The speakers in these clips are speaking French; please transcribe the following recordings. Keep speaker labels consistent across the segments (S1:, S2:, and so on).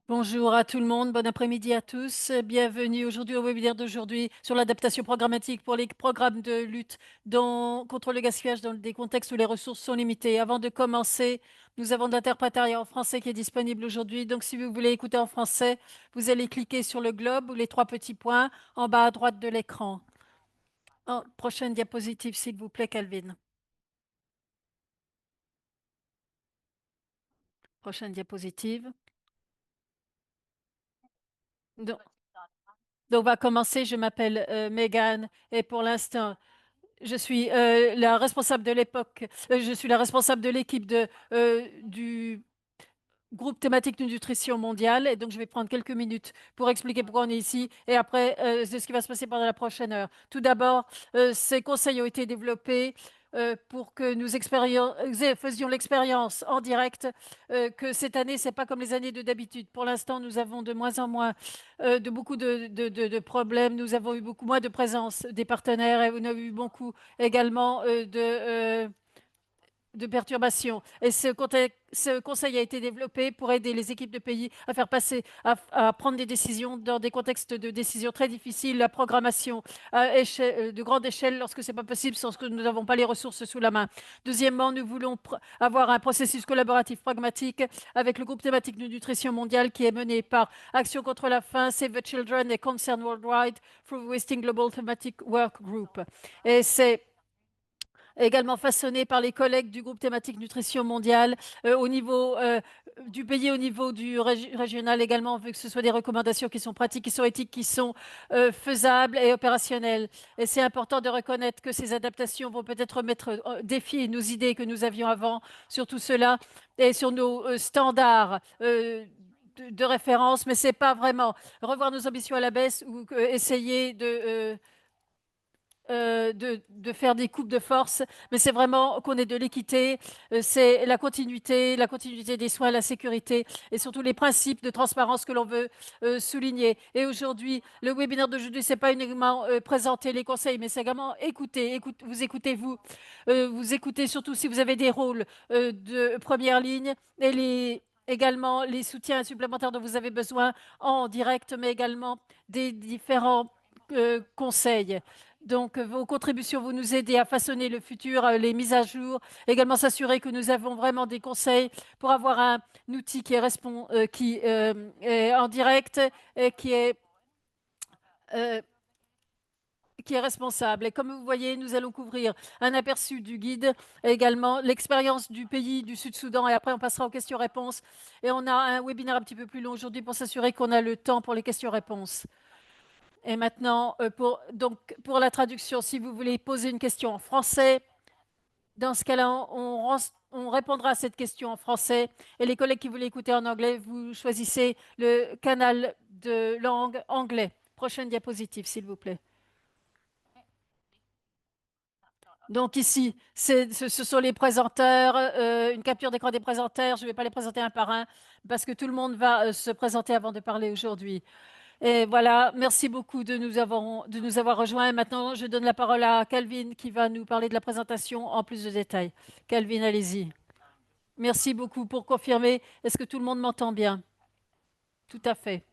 S1: Bonjour à tout le monde, bon après-midi à tous. Bienvenue aujourd'hui au webinaire d'aujourd'hui sur l'adaptation programmatique pour les programmes de lutte contre le gaspillage dans des contextes où les ressources sont limitées. Avant de commencer, nous avons de l'interprétariat en français qui est disponible aujourd'hui. Donc si vous voulez écouter en français, vous allez cliquer sur le globe ou les trois petits points en bas à droite de l'écran. Prochaine diapositive, s'il vous plaît, Calvin. Prochaine diapositive. Donc, on va commencer. Je m'appelle Megan et pour l'instant, je suis la responsable de l'époque, je suis la responsable de l'équipe du groupe thématique de nutrition mondiale. Et donc, je vais prendre quelques minutes pour expliquer pourquoi on est ici et après, c'est ce qui va se passer pendant la prochaine heure. Tout d'abord, ces conseils ont été développés pour que nous faisions l'expérience en direct que cette année, c'est pas comme les années de d'habitude. Pour l'instant, nous avons de moins en moins de beaucoup de problèmes. Nous avons eu beaucoup moins de présence des partenaires et on a eu beaucoup également de perturbations. Et ce conseil a été développé pour aider les équipes de pays à faire passer, à prendre des décisions dans des contextes de décisions très difficiles, la programmation de grande échelle lorsque ce n'est pas possible, lorsque nous n'avons pas les ressources sous la main. Deuxièmement, nous voulons avoir un processus collaboratif pragmatique avec le groupe thématique de nutrition mondiale qui est mené par Action contre la faim, Save the Children et Concern Worldwide Through Wasting Global Thematic Work Group. Et c'est également façonné par les collègues du groupe thématique nutrition mondiale au niveau du pays, au niveau du régional également, on veut que ce soit des recommandations qui sont pratiques, qui sont éthiques, qui sont faisables et opérationnelles. Et c'est important de reconnaître que ces adaptations vont peut-être mettre défier nos idées que nous avions avant sur tout cela et sur nos standards. De référence, mais ce n'est pas vraiment revoir nos ambitions à la baisse ou essayer de faire des coupes de force, mais c'est vraiment qu'on ait de l'équité, c'est la continuité des soins, la sécurité et surtout les principes de transparence que l'on veut souligner. Et aujourd'hui, le webinaire d'aujourd'hui, c'est pas uniquement présenter les conseils, mais c'est également vous écoutez surtout si vous avez des rôles de première ligne et également les soutiens supplémentaires dont vous avez besoin en direct, mais également des différents conseils. Donc, vos contributions vont nous aider à façonner le futur, les mises à jour, également s'assurer que nous avons vraiment des conseils pour avoir un outil qui est en direct et euh, qui est responsable. Et comme vous voyez, nous allons couvrir un aperçu du guide, également l'expérience du pays du Sud-Soudan, et après on passera aux questions-réponses. Et on a un webinaire un petit peu plus long aujourd'hui pour s'assurer qu'on a le temps pour les questions-réponses. Et maintenant, pour la traduction, si vous voulez poser une question en français, dans ce cas-là, on répondra à cette question en français. Et les collègues qui voulaient écouter en anglais, vous choisissez le canal de langue anglais. Prochaine diapositive, s'il vous plaît. Donc ici, ce sont les présenteurs, une capture d'écran des présenteurs. Je ne vais pas les présenter un par un parce que tout le monde va se présenter avant de parler aujourd'hui. Et voilà, merci beaucoup de nous avoir rejoints. Maintenant, je donne la parole à Calvin qui va nous parler de la présentation en plus de détails. Calvin, allez-y. Merci beaucoup pour confirmer. Est-ce que tout le monde m'entend bien? Tout à fait.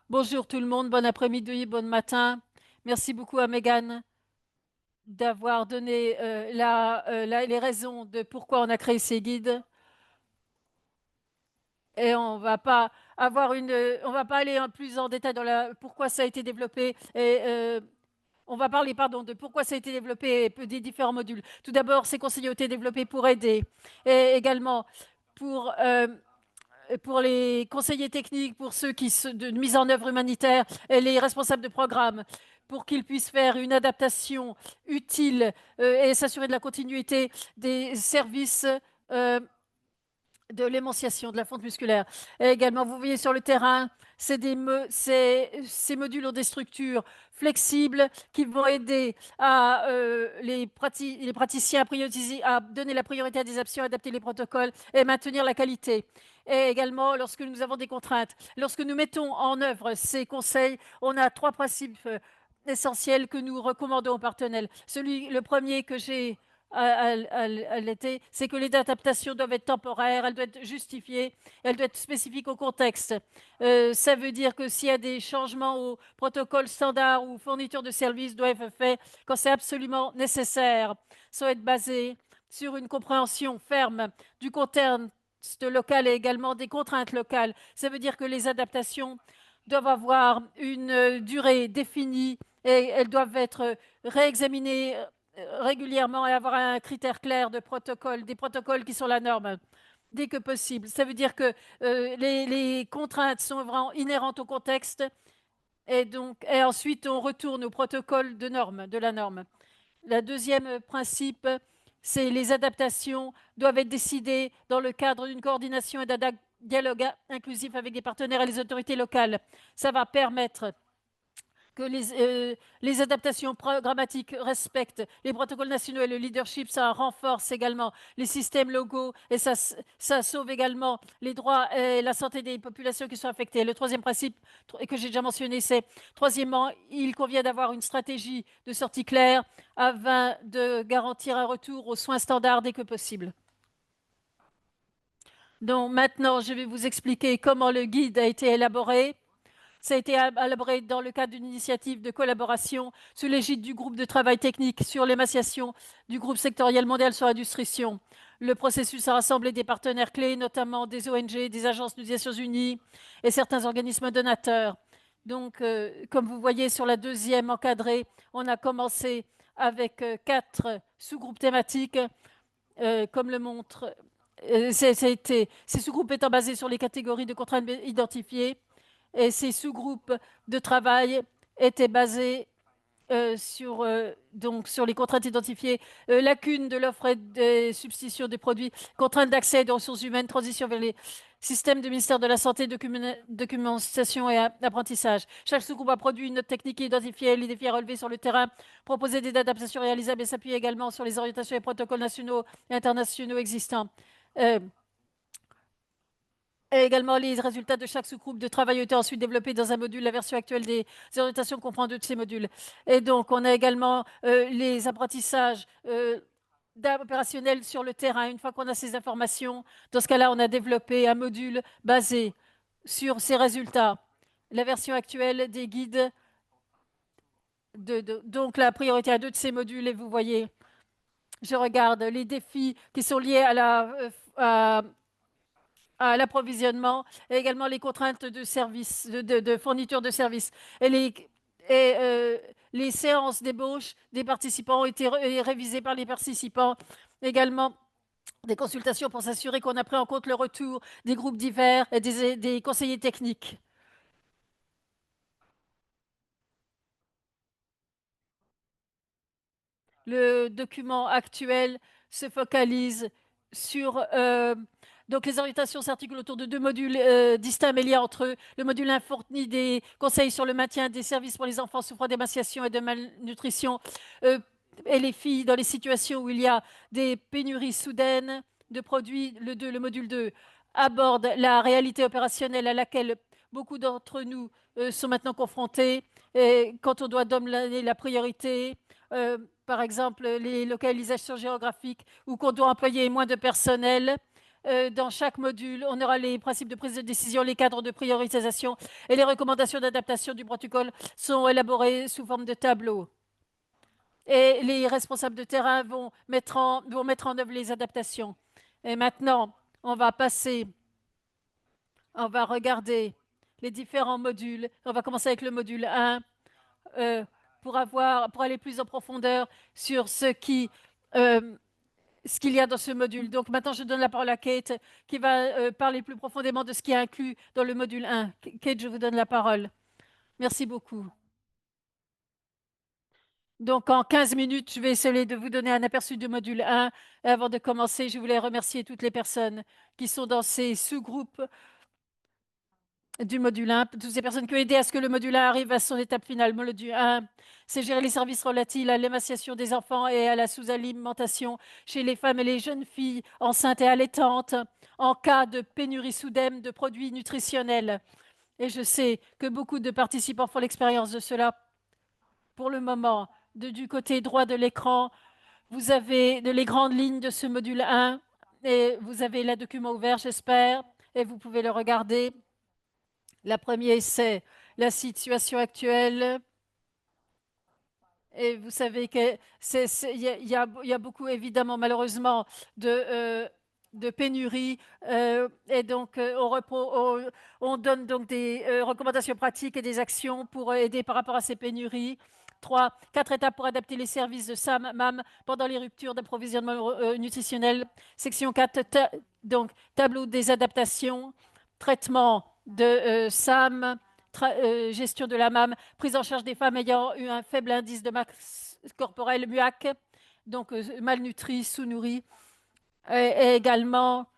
S1: Bonjour tout le monde, bon après-midi, bon matin. Merci beaucoup à Megan d'avoir donné les raisons de pourquoi on a créé ces guides. Et on va pas aller plus en détail dans pourquoi ça a été développé et on va parler, pardon, de pourquoi ça a été développé et des différents modules. Tout d'abord, ces conseillers ont été développés pour aider et également pour, euh, pour les conseillers techniques, pour ceux de mise en œuvre humanitaire et les responsables de programme, pour qu'ils puissent faire une adaptation utile et s'assurer de la continuité des services euh, de l'émanciation de la fonte musculaire. Et également, vous voyez sur le terrain, ces modules ont des structures flexibles qui vont aider les praticiens à donner la priorité à des options, adapter les protocoles et maintenir la qualité. Et également, lorsque nous avons des contraintes, lorsque nous mettons en œuvre ces conseils, on a trois principes essentiels que nous recommandons aux partenaires. Le premier que j'ai à l'été, c'est que les adaptations doivent être temporaires, elles doivent être justifiées, elles doivent être spécifiques au contexte. Ça veut dire que s'il y a des changements au protocole standard ou fourniture de services doivent être faits quand c'est absolument nécessaire, ça doit être basé sur une compréhension ferme du contexte local et également des contraintes locales. Ça veut dire que les adaptations doivent avoir une durée définie et elles doivent être réexaminées régulièrement et avoir un critère clair de protocole, des protocoles qui sont la norme dès que possible. Ça veut dire que les contraintes sont vraiment inhérentes au contexte et ensuite on retourne au protocole de norme, de la norme. Le deuxième principe, c'est les adaptations doivent être décidées dans le cadre d'une coordination et d'un dialogue inclusif avec les partenaires et les autorités locales. Ça va permettre que les adaptations programmatiques respectent les protocoles nationaux et le leadership, ça renforce également les systèmes locaux et ça sauve également les droits et la santé des populations qui sont affectées. Le troisième principe, et que j'ai déjà mentionné, c'est, troisièmement, il convient d'avoir une stratégie de sortie claire afin de garantir un retour aux soins standards dès que possible. Donc maintenant, je vais vous expliquer comment le guide a été élaboré. Ça a été élaboré dans le cadre d'une initiative de collaboration sous l'égide du groupe de travail technique sur l'émaciation du groupe sectoriel mondial sur la nutrition. Le processus a rassemblé des partenaires clés, notamment des ONG, des agences des Nations Unies et certains organismes donateurs. Donc, comme vous voyez sur la deuxième encadrée, on a commencé avec 4 sous-groupes thématiques, comme le montre. Ces sous-groupes étant basés sur les catégories de contraintes identifiées. Et ces sous-groupes de travail étaient basés sur les contraintes identifiées, lacunes de l'offre et des substitutions des produits, contraintes d'accès aux ressources humaines, transition vers les systèmes du ministère de la Santé, documentation et apprentissage. Chaque sous-groupe a produit une note technique identifiée les défis à relever sur le terrain, proposé des adaptations réalisables et s'appuyer également sur les orientations et protocoles nationaux et internationaux existants. Et également, les résultats de chaque sous-groupe de travail ont été ensuite développés dans un module. La version actuelle des orientations comprend 2 de ces modules. Et donc, on a également les apprentissages opérationnels sur le terrain. Une fois qu'on a ces informations, dans ce cas-là, on a développé un module basé sur ces résultats. La version actuelle des guides, donc la priorité à 2 de ces modules, et vous voyez, je regarde les défis qui sont liés à l'approvisionnement et également les contraintes de service, de fourniture de services. Les séances d'ébauche des participants ont été révisées par les participants. Également, des consultations pour s'assurer qu'on a pris en compte le retour des groupes divers et des conseillers techniques. Le document actuel se focalise sur... donc, les orientations s'articulent autour de 2 modules distincts mais liés entre eux. Le module 1 fournit des conseils sur le maintien des services pour les enfants souffrant d'émaciation et de malnutrition et les filles dans les situations où il y a des pénuries soudaines de produits. Le module 2 aborde la réalité opérationnelle à laquelle beaucoup d'entre nous sont maintenant confrontés et quand on doit donner la priorité. Par exemple, les localisations géographiques ou qu'on doit employer moins de personnel. Dans chaque module, on aura les principes de prise de décision, les cadres de priorisation et les recommandations d'adaptation du protocole sont élaborées sous forme de tableau. Et les responsables de terrain vont mettre en œuvre les adaptations. Et maintenant, on va regarder les différents modules. On va commencer avec le module 1 pour aller plus en profondeur sur ce qu'il y a dans ce module. Donc maintenant, je donne la parole à Kate qui va parler plus profondément de ce qui est inclus dans le module 1. Kate, je vous donne la parole. Merci beaucoup. Donc, en 15 minutes, je vais essayer de vous donner un aperçu du module 1. Et avant de commencer, je voulais remercier toutes les personnes qui sont dans ces sous-groupes du module 1, toutes ces personnes qui ont aidé à ce que le module 1 arrive à son étape finale. Le module 1, c'est gérer les services relatifs à l'émaciation des enfants et à la sous-alimentation chez les femmes et les jeunes filles enceintes et allaitantes en cas de pénurie soudaine de produits nutritionnels. Et je sais que beaucoup de participants font l'expérience de cela pour le moment. Du côté droit de l'écran, Vous avez les grandes lignes de ce module 1 et vous avez le document ouvert, j'espère, et vous pouvez le regarder. La première, c'est la situation actuelle. Et vous savez que il y a beaucoup, évidemment, malheureusement, de pénuries. Et donc, on donne donc des recommandations pratiques et des actions pour aider par rapport à ces pénuries. 4 étapes pour adapter les services de SAM-MAM pendant les ruptures d'approvisionnement nutritionnel. Section 4, donc tableau des adaptations, traitement de SAM, gestion de la MAM, prise en charge des femmes ayant eu un faible indice de masse corporelle, MUAC, donc malnutries, sous-nourries. Et également,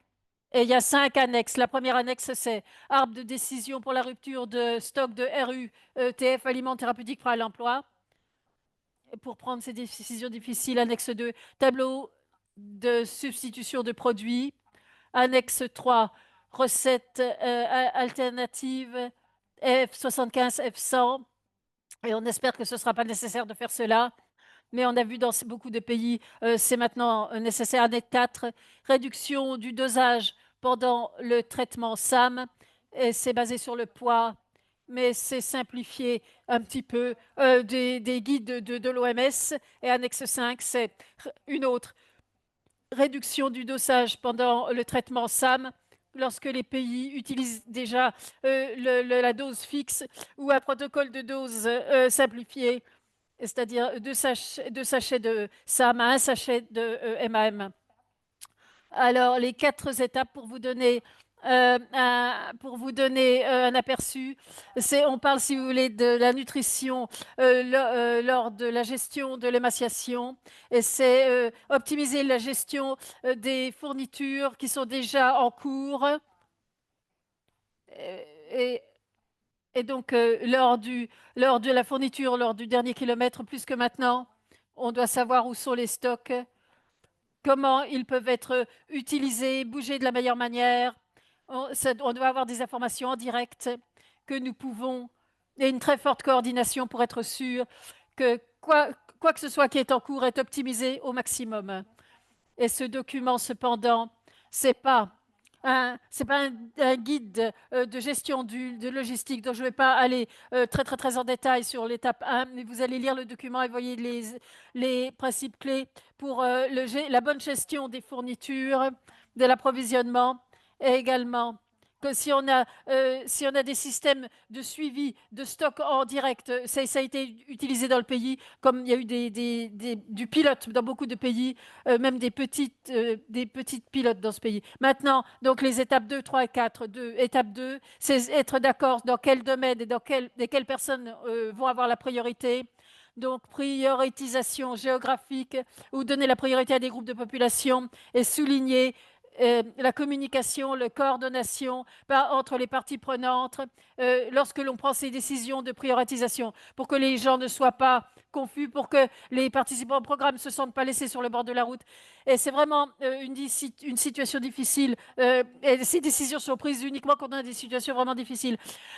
S1: il y a 5 annexes. La première annexe, c'est arbre de décision pour la rupture de stock de RU, TF, aliments thérapeutiques pour l'emploi. Pour prendre ces décisions difficiles, annexe 2, tableau de substitution de produits. Annexe 3, recettes alternatives F75, F100. Et on espère que ce ne sera pas nécessaire de faire cela. Mais on a vu dans beaucoup de pays, c'est maintenant nécessaire. Annexe 4, réduction du dosage pendant le traitement SAM. C'est basé sur le poids, mais c'est simplifié un petit peu des guides de l'OMS. Et annexe 5, c'est une autre réduction du dosage pendant le traitement SAM lorsque les pays utilisent déjà la dose fixe ou un protocole de dose simplifié, c'est-à-dire 2 sachets de SAM à 1 sachet de MAM. Alors, les 4 étapes pour vous donner un aperçu. On parle, si vous voulez, de la nutrition lors de la gestion de l'émaciation. Et c'est optimiser la gestion des fournitures qui sont déjà en cours. Et, et donc, lors de la fourniture, lors du dernier kilomètre, plus que maintenant, on doit savoir où sont les stocks, comment ils peuvent être utilisés, bougés de la meilleure manière. On doit avoir des informations en direct que nous pouvons, et une très forte coordination pour être sûr que quoi que ce soit qui est en cours est optimisé au maximum. Et ce document, cependant, ce n'est pas un guide de gestion de logistique, donc je ne vais pas aller très en détail sur l'étape 1, mais vous allez lire le document et voyez les principes clés pour la bonne gestion des fournitures, de l'approvisionnement, et également que si on a des systèmes de suivi de stock en direct, ça a été utilisé dans le pays, comme il y a eu du pilote dans beaucoup de pays, même des petites pilotes dans ce pays. Maintenant, donc les étapes 2, 3 et 4. Étape 2, c'est être d'accord dans quel domaine et quelles personnes vont avoir la priorité. Donc, prioritisation géographique ou donner la priorité à des groupes de population et souligner la communication, la coordination entre les parties prenantes lorsque l'on prend ces décisions de prioritisation pour que les gens ne soient pas confus, pour que les participants au programme ne se sentent pas laissés sur le bord de la route. Et c'est vraiment une situation difficile. Et ces décisions sont prises uniquement quand on a des situations vraiment difficiles.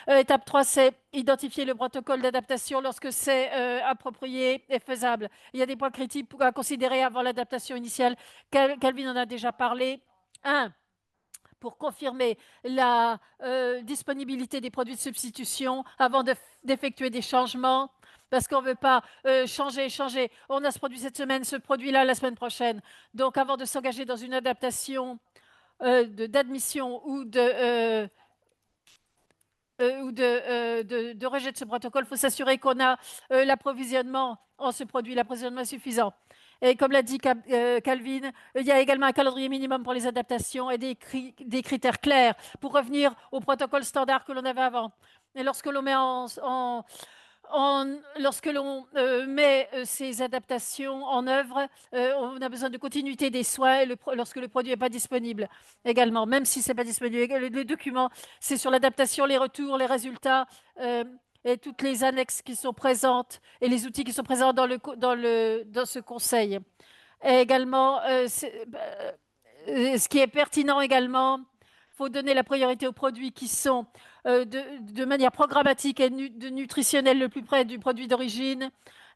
S1: Étape 3, c'est identifier le protocole d'adaptation lorsque c'est approprié et faisable. Il y a des points critiques à considérer avant l'adaptation initiale. Calvin en a déjà parlé. 1, pour confirmer la disponibilité des produits de substitution avant d'effectuer des changements, parce qu'on ne veut pas changer. On a ce produit cette semaine, ce produit-là la semaine prochaine. Donc, avant de s'engager dans une adaptation d'admission ou de rejet de ce protocole, il faut s'assurer qu'on a l'approvisionnement en ce produit, l'approvisionnement suffisant. Et comme l'a dit Calvin, il y a également un calendrier minimum pour les adaptations et des critères clairs pour revenir au protocole standard que l'on avait avant. Et lorsque l'on met ces adaptations en œuvre, on a besoin de continuité des soins lorsque le produit n'est pas disponible également, même si ce n'est pas disponible. Les documents, c'est sur l'adaptation, les retours, les résultats et toutes les annexes qui sont présentes et les outils qui sont présents dans ce conseil. Et également, ce qui est pertinent également, il faut donner la priorité aux produits qui sont de manière programmatique et nutritionnelle le plus près du produit d'origine.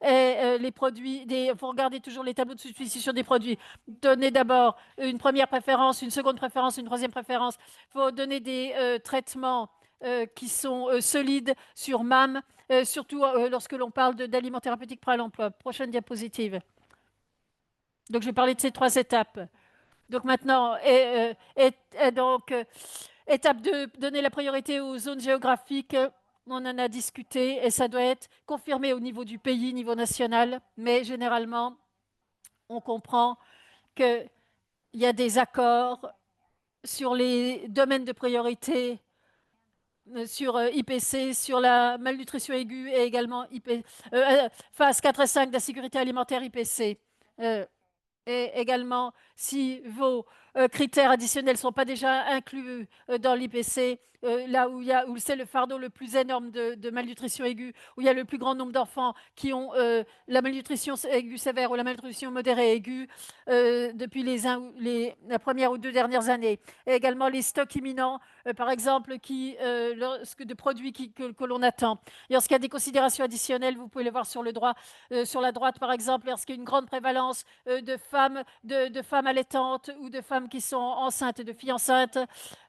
S1: Et les produits, il faut regarder toujours les tableaux de substitution des produits. Donner d'abord une première préférence, une seconde préférence, une troisième préférence. Il faut donner des traitements qui sont solides sur MAM, surtout lorsque l'on parle d'aliments thérapeutiques prêts à l'emploi. Prochaine diapositive. Donc, je vais parler de ces 3 étapes. Donc maintenant, étape 2, donner la priorité aux zones géographiques. On en a discuté et ça doit être confirmé au niveau du pays, niveau national. Mais généralement, on comprend qu'il y a des accords sur les domaines de priorité, sur IPC, sur la malnutrition aiguë et également phase 4 et 5 de la sécurité alimentaire IPC. Et également, si vos critères additionnels ne sont pas déjà inclus dans l'IPC, là où c'est le fardeau le plus énorme de malnutrition aiguë, où il y a le plus grand nombre d'enfants qui ont la malnutrition aiguë sévère ou la malnutrition modérée aiguë depuis la première ou 2 dernières années. Et également les stocks imminents, par exemple, de produits que l'on attend. Et lorsqu'il y a des considérations additionnelles, vous pouvez les voir sur la droite, par exemple, lorsqu'il y a une grande prévalence de femmes allaitantes ou de femmes qui sont enceintes, de filles enceintes,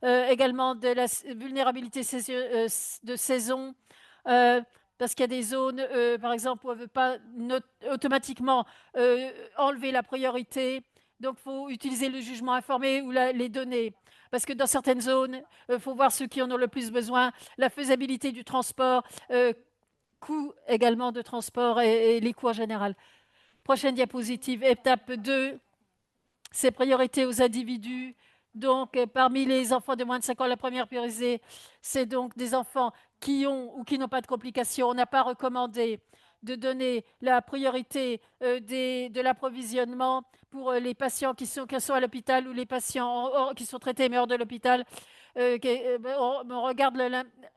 S1: également de la vulnérabilité de saison, parce qu'il y a des zones, par exemple, où on ne veut pas automatiquement enlever la priorité. Donc, il faut utiliser le jugement informé ou les données. Parce que dans certaines zones, il faut voir ceux qui en ont le plus besoin, la faisabilité du transport, coût également de transport et les coûts en général. Prochaine diapositive, étape 2, c'est priorité aux individus. Donc, parmi les enfants de moins de 5 ans, la première priorité, c'est donc des enfants qui ont ou qui n'ont pas de complications. On n'a pas recommandé de donner la priorité de l'approvisionnement pour les patients qui sont à l'hôpital ou les patients qui sont traités mais hors de l'hôpital. On regarde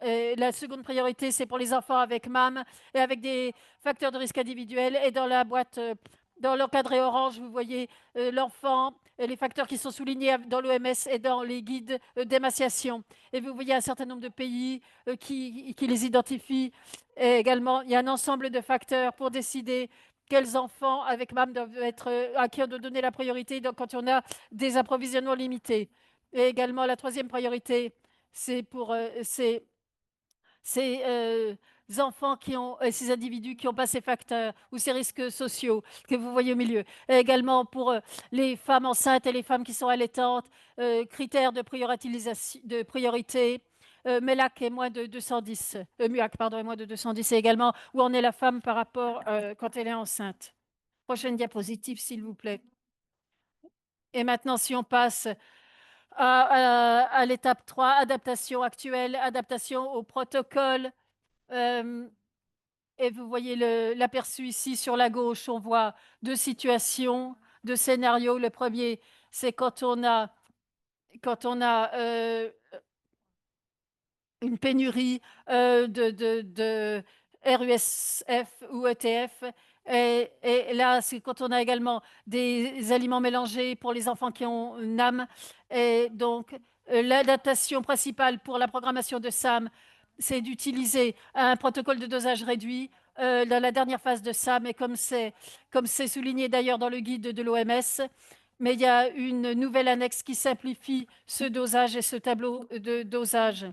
S1: la seconde priorité, c'est pour les enfants avec MAM et avec des facteurs de risque individuels. Et dans la boîte, dans l'encadré orange, vous voyez l'enfant, les facteurs qui sont soulignés dans l'OMS et dans les guides d'émaciation. Et vous voyez un certain nombre de pays qui les identifient. Et également, il y a un ensemble de facteurs pour décider quels enfants avec MAM doivent être à qui on doit donner la priorité quand on a des approvisionnements limités. Et également, la troisième priorité, c'est pour ces enfants ces individus qui n'ont pas ces facteurs ou ces risques sociaux que vous voyez au milieu. Et également pour les femmes enceintes et les femmes qui sont allaitantes, critères de priorité. MELAC est moins de 210, MUAC, pardon, est moins de 210, et également où en est la femme par rapport quand elle est enceinte. Prochaine diapositive, s'il vous plaît. Et maintenant, si on passe à l'étape 3, adaptation actuelle, adaptation au protocole. Et vous voyez l'aperçu ici sur la gauche, on voit 2 situations, 2 scénarios. Le premier, c'est quand on a une pénurie de RUSF ou ETF. Et là, c'est quand on a également des aliments mélangés pour les enfants qui ont une âme. Et donc, l'adaptation principale pour la programmation de SAM, c'est d'utiliser un protocole de dosage réduit dans la dernière phase de SAM. Et comme c'est souligné d'ailleurs dans le guide de l'OMS, mais il y a une nouvelle annexe qui simplifie ce dosage et ce tableau de dosage.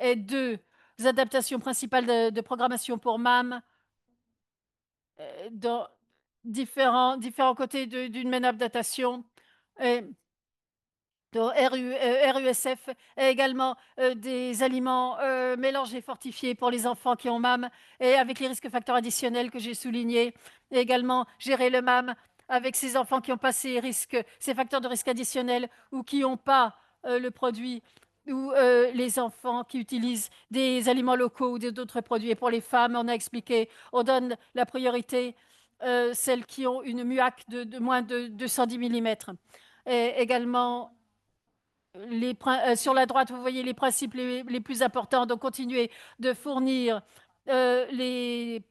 S1: Et 2 adaptations principales de programmation pour MAM dans différents côtés d'une même adaptation. Et donc, RUSF et également des aliments mélangés fortifiés pour les enfants qui ont MAM et avec les risques facteurs additionnels que j'ai soulignés. Et également gérer le MAM avec ces enfants qui n'ont pas ces facteurs de risque additionnels ou qui n'ont pas le produit, ou les enfants qui utilisent des aliments locaux ou d'autres produits. Et pour les femmes, on a expliqué, on donne la priorité celles qui ont une MUAC de moins de 210 mm. Et également, sur la droite, vous voyez les principes les plus importants. Donc, continuer de fournir les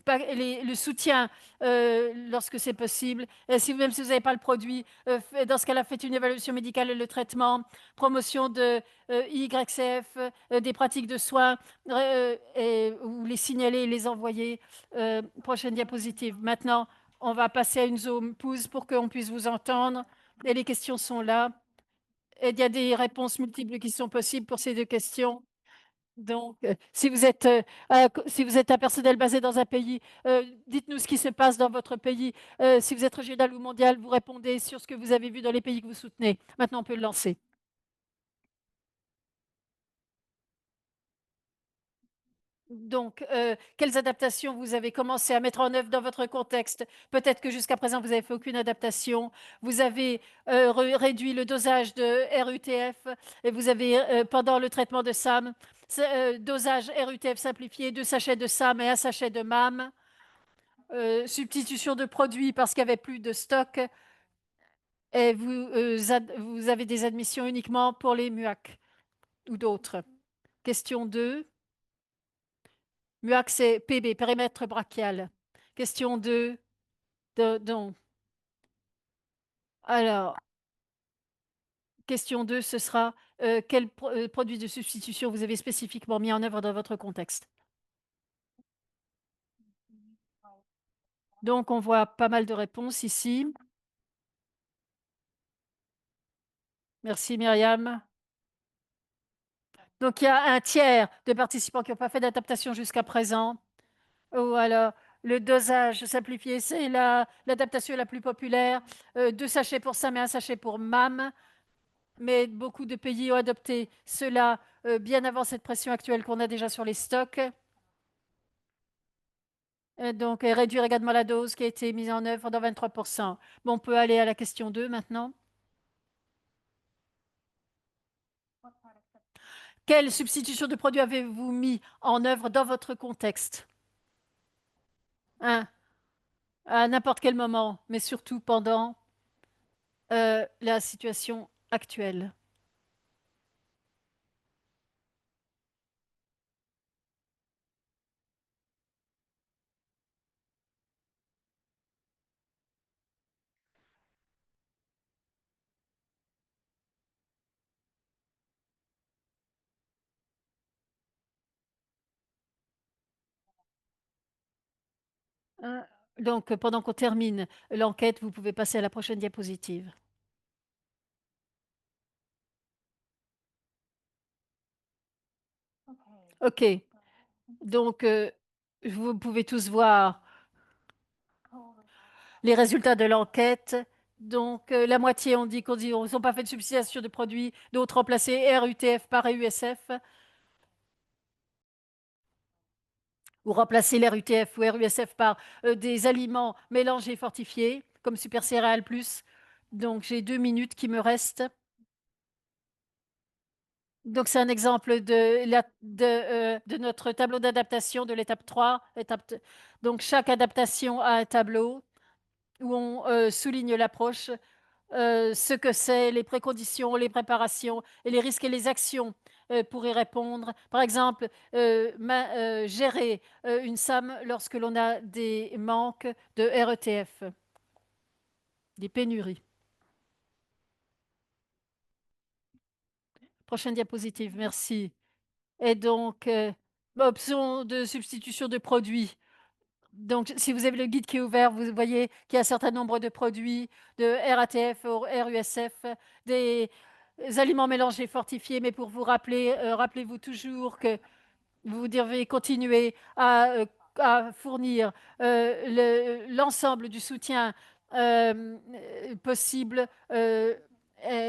S1: le soutien lorsque c'est possible. Si même si vous n'avez pas le produit, dans ce cas-là, faites une évaluation médicale et le traitement, promotion de IYCF, des pratiques de soins, ou les signaler et les envoyer. Prochaine diapositive. Maintenant, on va passer à une zone pause pour qu'on puisse vous entendre. Et les questions sont là. Et il y a des réponses multiples qui sont possibles pour ces deux questions. Donc, si vous êtes un personnel basé dans un pays, dites-nous ce qui se passe dans votre pays. Si vous êtes régional ou mondial, vous répondez sur ce que vous avez vu dans les pays que vous soutenez. Maintenant, on peut le lancer. Donc, quelles adaptations vous avez commencé à mettre en œuvre dans votre contexte? Peut-être que jusqu'à présent, vous n'avez fait aucune adaptation. Vous avez réduit le dosage de RUTF et vous avez, pendant le traitement de SAM, dosage RUTF simplifié, 2 sachets de SAM et 1 sachet de MAM. Substitution de produits parce qu'il n'y avait plus de stock. Et vous avez des admissions uniquement pour les MUAC ou d'autres. Question 2. MUAC, c'est PB, périmètre brachial. Question 2. Donc, alors, question 2, ce sera quel produit de substitution vous avez spécifiquement mis en œuvre dans votre contexte? Donc, on voit pas mal de réponses ici. Merci Myriam. Donc, il y a un tiers de participants qui n'ont pas fait d'adaptation jusqu'à présent. Ou alors, le dosage simplifié, c'est l'adaptation la plus populaire. 2 sachets pour SAM et 1 sachet pour MAM. Mais beaucoup de pays ont adopté cela bien avant cette pression actuelle qu'on a déjà sur les stocks. Donc, réduire également la dose qui a été mise en œuvre dans 23%. Bon, on peut aller à la question 2 maintenant. Quelle substitution de produits avez-vous mis en œuvre dans votre contexte? À n'importe quel moment, mais surtout pendant la situation actuelle. Euh, donc, pendant qu'on termine l'enquête, vous pouvez passer à la prochaine diapositive. OK. Donc, vous pouvez tous voir les résultats de l'enquête. Donc, la moitié ont dit qu'ils n'ont pas fait de substitution de produits, d'autres remplacé RUTF par RUSF, ou remplacer l'RUTF ou RUSF par des aliments mélangés fortifiés, comme Super Céréales Plus. Donc, j'ai 2 minutes qui me restent. Donc, c'est un exemple de notre tableau d'adaptation de l'étape 3. Donc, chaque adaptation a un tableau où on souligne l'approche, ce que c'est, les préconditions, les préparations et les risques et les actions pour y répondre. Par exemple, gérer une SAM lorsque l'on a des manques de RETF, des pénuries. Prochaine diapositive, merci. Et donc, option de substitution de produits. Donc, si vous avez le guide qui est ouvert, vous voyez qu'il y a un certain nombre de produits de RATF ou RUSF, des aliments mélangés fortifiés. Mais pour vous rappeler, rappelez-vous toujours que vous devez continuer à fournir l'ensemble du soutien possible.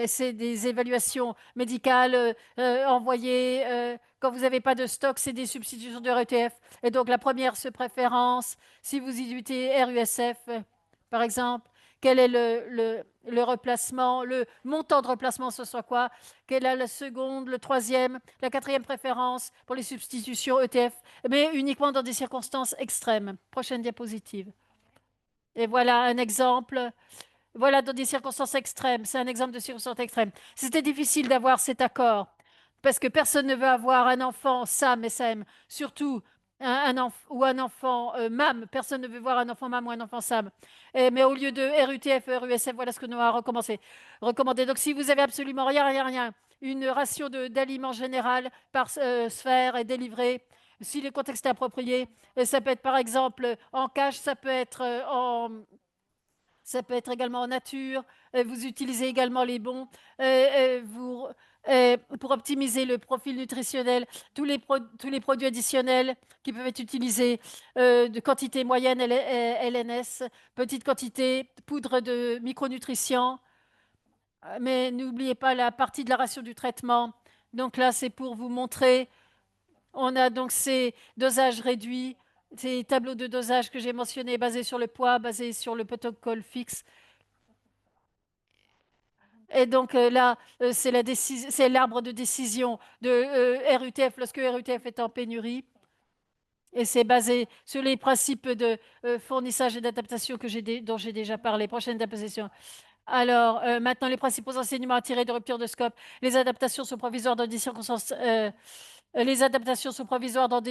S1: C'est des évaluations médicales envoyées. Quand vous n'avez pas de stock, c'est des substitutions de RETF. Et donc, la première se préférence, si vous éditez RUSF, par exemple, quel est le replacement, le montant de replacement, ce soit quoi? Quelle est la seconde, le troisième, la quatrième préférence pour les substitutions ETF, mais uniquement dans des circonstances extrêmes. Prochaine diapositive. Et voilà un exemple. Voilà dans des circonstances extrêmes. C'est un exemple de circonstances extrêmes. C'était difficile d'avoir cet accord parce que personne ne veut avoir un enfant SAM et SAM, surtout ou un enfant MAM, personne ne veut voir un enfant MAM ou un enfant SAM. Mais au lieu de RUTF, RUSF, voilà ce que nous avons recommandé. Donc si vous avez absolument rien, rien, rien, une ration d'aliments général par sphère est délivrée, si le contexte est approprié, et ça peut être par exemple en cache, ça peut être également en nature. Vous utilisez également les bons. Pour optimiser le profil nutritionnel, tous les produits additionnels qui peuvent être utilisés de quantité moyenne LNS, petite quantité, poudre de micronutrition. Mais n'oubliez pas la partie de la ration du traitement. Donc là, c'est pour vous montrer. On a donc ces dosages réduits, ces tableaux de dosage que j'ai mentionnés, basés sur le poids, basés sur le protocole fixe. Et donc là, c'est l'arbre de décision de RUTF lorsque RUTF est en pénurie. Et c'est basé sur les principes de fournissage et d'adaptation dont j'ai déjà parlé. Prochaine diapositive. Alors, maintenant, les principaux enseignements à tirer de rupture de scope. Les adaptations sont provisoires dans des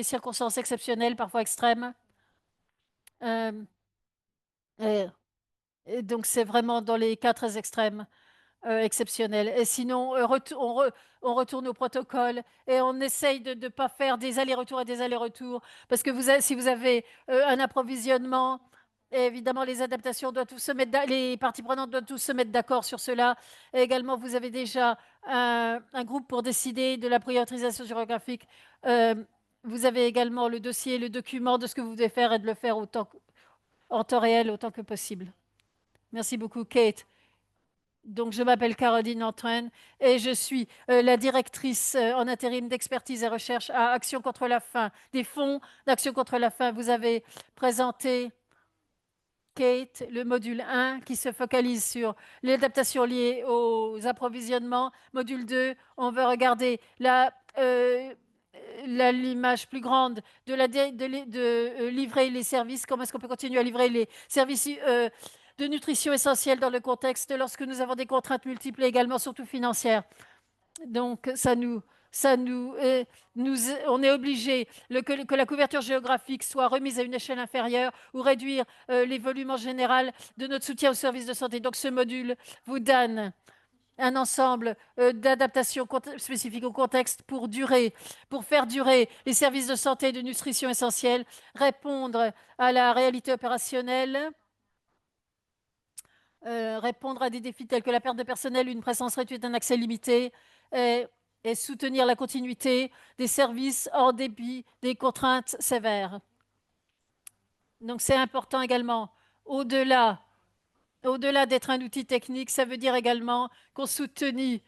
S1: circonstances, exceptionnelles, parfois extrêmes. Euh, et- et donc, c'est vraiment dans les cas très extrêmes. Exceptionnel. Et sinon, on retourne au protocole et on essaye de ne pas faire des allers-retours et des allers-retours. Parce que si vous avez un approvisionnement, évidemment, les adaptations doivent tous se mettre, les parties prenantes doivent tous se mettre d'accord sur cela. Et également, vous avez déjà un groupe pour décider de la priorisation géographique. Euh, vous avez également le dossier, le document de ce que vous devez faire et de le faire en temps réel autant que possible. Merci beaucoup, Kate. Donc, je m'appelle Caroline Antoine et je suis la directrice en intérim d'expertise et recherche à Action contre la faim, des fonds d'Action contre la faim. Vous avez présenté, Kate, le module 1 qui se focalise sur l'adaptation liée aux approvisionnements. Module 2, on veut regarder l'image plus grande de livrer les services. Comment est-ce qu'on peut continuer à livrer les services de nutrition essentiels dans le contexte lorsque nous avons des contraintes multiples et également surtout financières. Donc, on est obligé que la couverture géographique soit remise à une échelle inférieure ou réduire les volumes en général de notre soutien aux services de santé. Donc, ce module vous donne un ensemble d'adaptations spécifiques au contexte pour faire durer les services de santé et de nutrition essentiels, répondre à la réalité opérationnelle, répondre à des défis tels que la perte de personnel, une présence réduite, un accès limité, et, et soutenir la continuité des services en dépit des contraintes sévères. Donc c'est important également, au-delà d'être un outil technique, ça veut dire également qu'on soutenit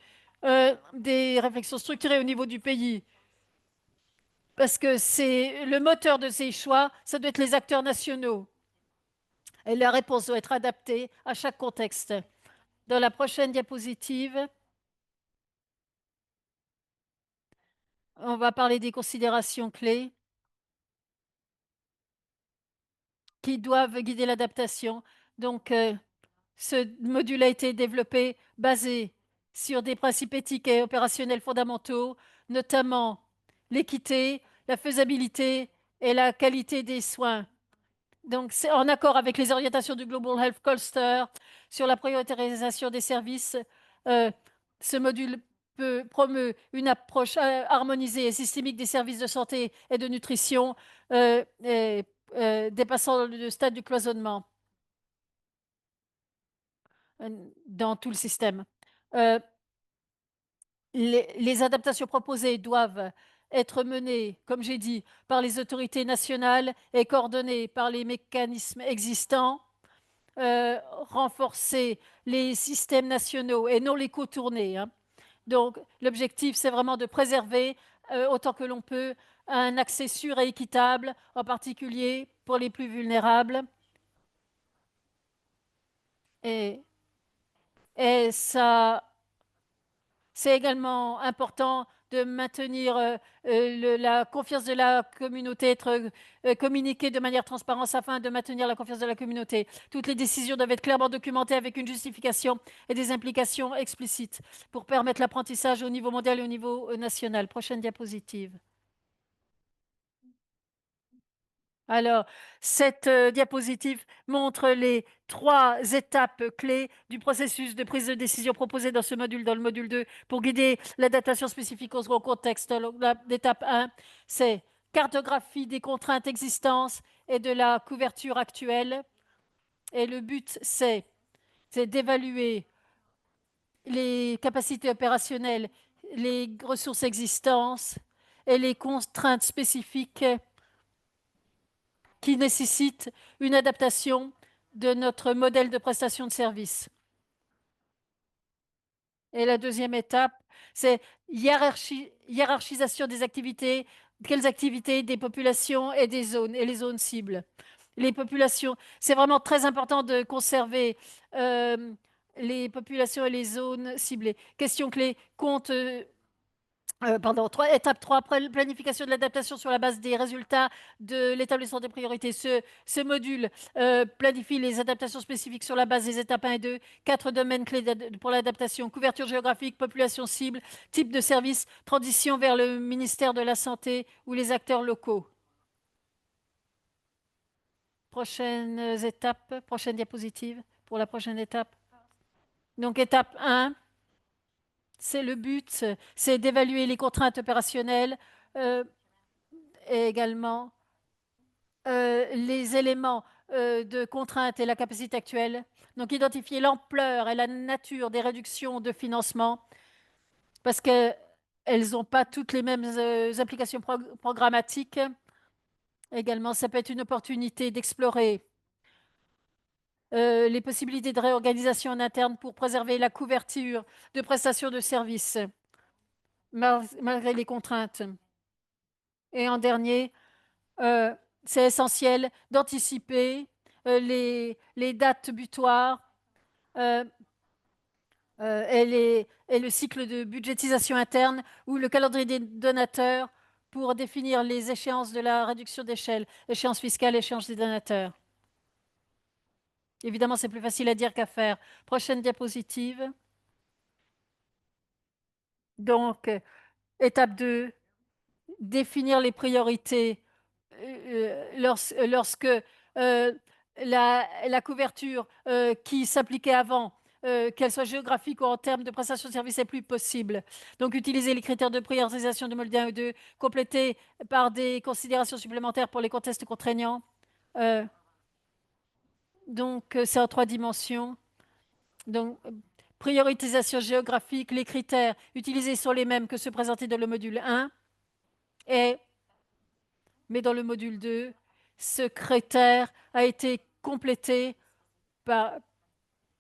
S1: des réflexions structurées au niveau du pays. Parce que c'est le moteur de ces choix, ça doit être les acteurs nationaux. Et la réponse doit être adaptée à chaque contexte. Dans la prochaine diapositive, on va parler des considérations clés qui doivent guider l'adaptation. Donc, ce module a été développé basé sur des principes éthiques et opérationnels fondamentaux, notamment l'équité, la faisabilité et la qualité des soins. Donc, c'est en accord avec les orientations du Global Health Cluster sur la prioritarisation des services. Euh, ce module promeut une approche harmonisée et systémique des services de santé et de nutrition, dépassant le stade du cloisonnement dans tout le système. Euh, les adaptations proposées doivent être menées, comme j'ai dit, par les autorités nationales et coordonnées par les mécanismes existants. Renforcer les systèmes nationaux et non les contourner, hein. Donc, l'objectif, c'est vraiment de préserver autant que l'on peut un accès sûr et équitable, en particulier pour les plus vulnérables. Et, et ça, c'est également important de maintenir la confiance de la communauté, être communiquée de manière transparente afin de maintenir la confiance de la communauté. Toutes les décisions doivent être clairement documentées avec une justification et des implications explicites pour permettre l'apprentissage au niveau mondial et au niveau national. Prochaine diapositive. Alors, cette diapositive montre les 3 étapes clés du processus de prise de décision proposé dans ce module, dans le module 2, pour guider l'adaptation spécifique au contexte. Alors, l'étape 1, c'est cartographie des contraintes existantes et de la couverture actuelle. Et le but, c'est d'évaluer les capacités opérationnelles, les ressources existantes et les contraintes spécifiques qui nécessitent une adaptation de notre modèle de prestation de service. Et la deuxième étape, c'est hiérarchisation des activités, quelles activités, des populations et des zones, et les zones cibles. Les populations, c'est vraiment très important de conserver les populations et les zones ciblées. Question clé, compte pardon, étape 3, planification de l'adaptation sur la base des résultats de l'établissement des priorités. Ce module planifie les adaptations spécifiques sur la base des étapes 1 et 2, 4 domaines clés pour l'adaptation, couverture géographique, population cible, type de service, transition vers le ministère de la Santé ou les acteurs locaux. Prochaines étapes, prochaine diapositive pour la prochaine étape. Donc étape 1, c'est le but, c'est d'évaluer les contraintes opérationnelles euh, et également les éléments de contrainte et la capacité actuelle. Donc, identifier l'ampleur et la nature des réductions de financement parce qu'elles n'ont pas toutes les mêmes applications programmatiques. Également, ça peut être une opportunité d'explorer les possibilités de réorganisation en interne pour préserver la couverture de prestations de services malgré les contraintes. Et en dernier, euh, c'est essentiel d'anticiper les dates butoirs euh, et le cycle de budgétisation interne ou le calendrier des donateurs pour définir les échéances de la réduction d'échelle, échéance fiscale, échéance des donateurs. Évidemment, c'est plus facile à dire qu'à faire. Prochaine diapositive. Donc, étape 2, définir les priorités lorsque la couverture qui s'appliquait avant, qu'elle soit géographique ou en termes de prestation de service, n'est plus possible. Donc, utiliser les critères de priorisation de Molde 1 ou 2, complétés par des considérations supplémentaires pour les contextes contraignants. Euh, donc, c'est en 3 dimensions. Donc, prioritisation géographique, les critères utilisés sont les mêmes que ceux présentés dans le module 1, mais dans le module 2, ce critère a été complété par,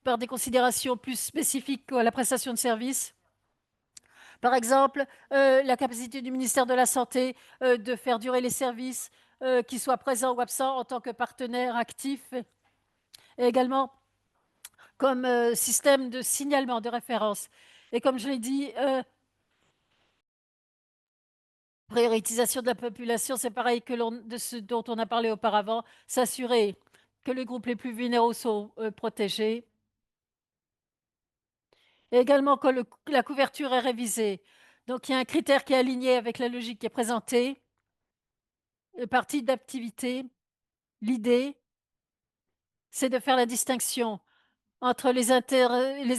S1: par des considérations plus spécifiques à la prestation de services. Par exemple, la capacité du ministère de la Santé de faire durer les services, qu'ils soient présents ou absents en tant que partenaire actif, et également comme système de signalement de référence. Et comme je l'ai dit, prioritisation de la population, c'est pareil que de ce dont on a parlé auparavant, s'assurer que les groupes les plus vulnérables sont protégés, et également que la couverture est révisée. Donc il y a un critère qui est aligné avec la logique qui est présentée, partie d'activité. L'idée, c'est de faire la distinction entre les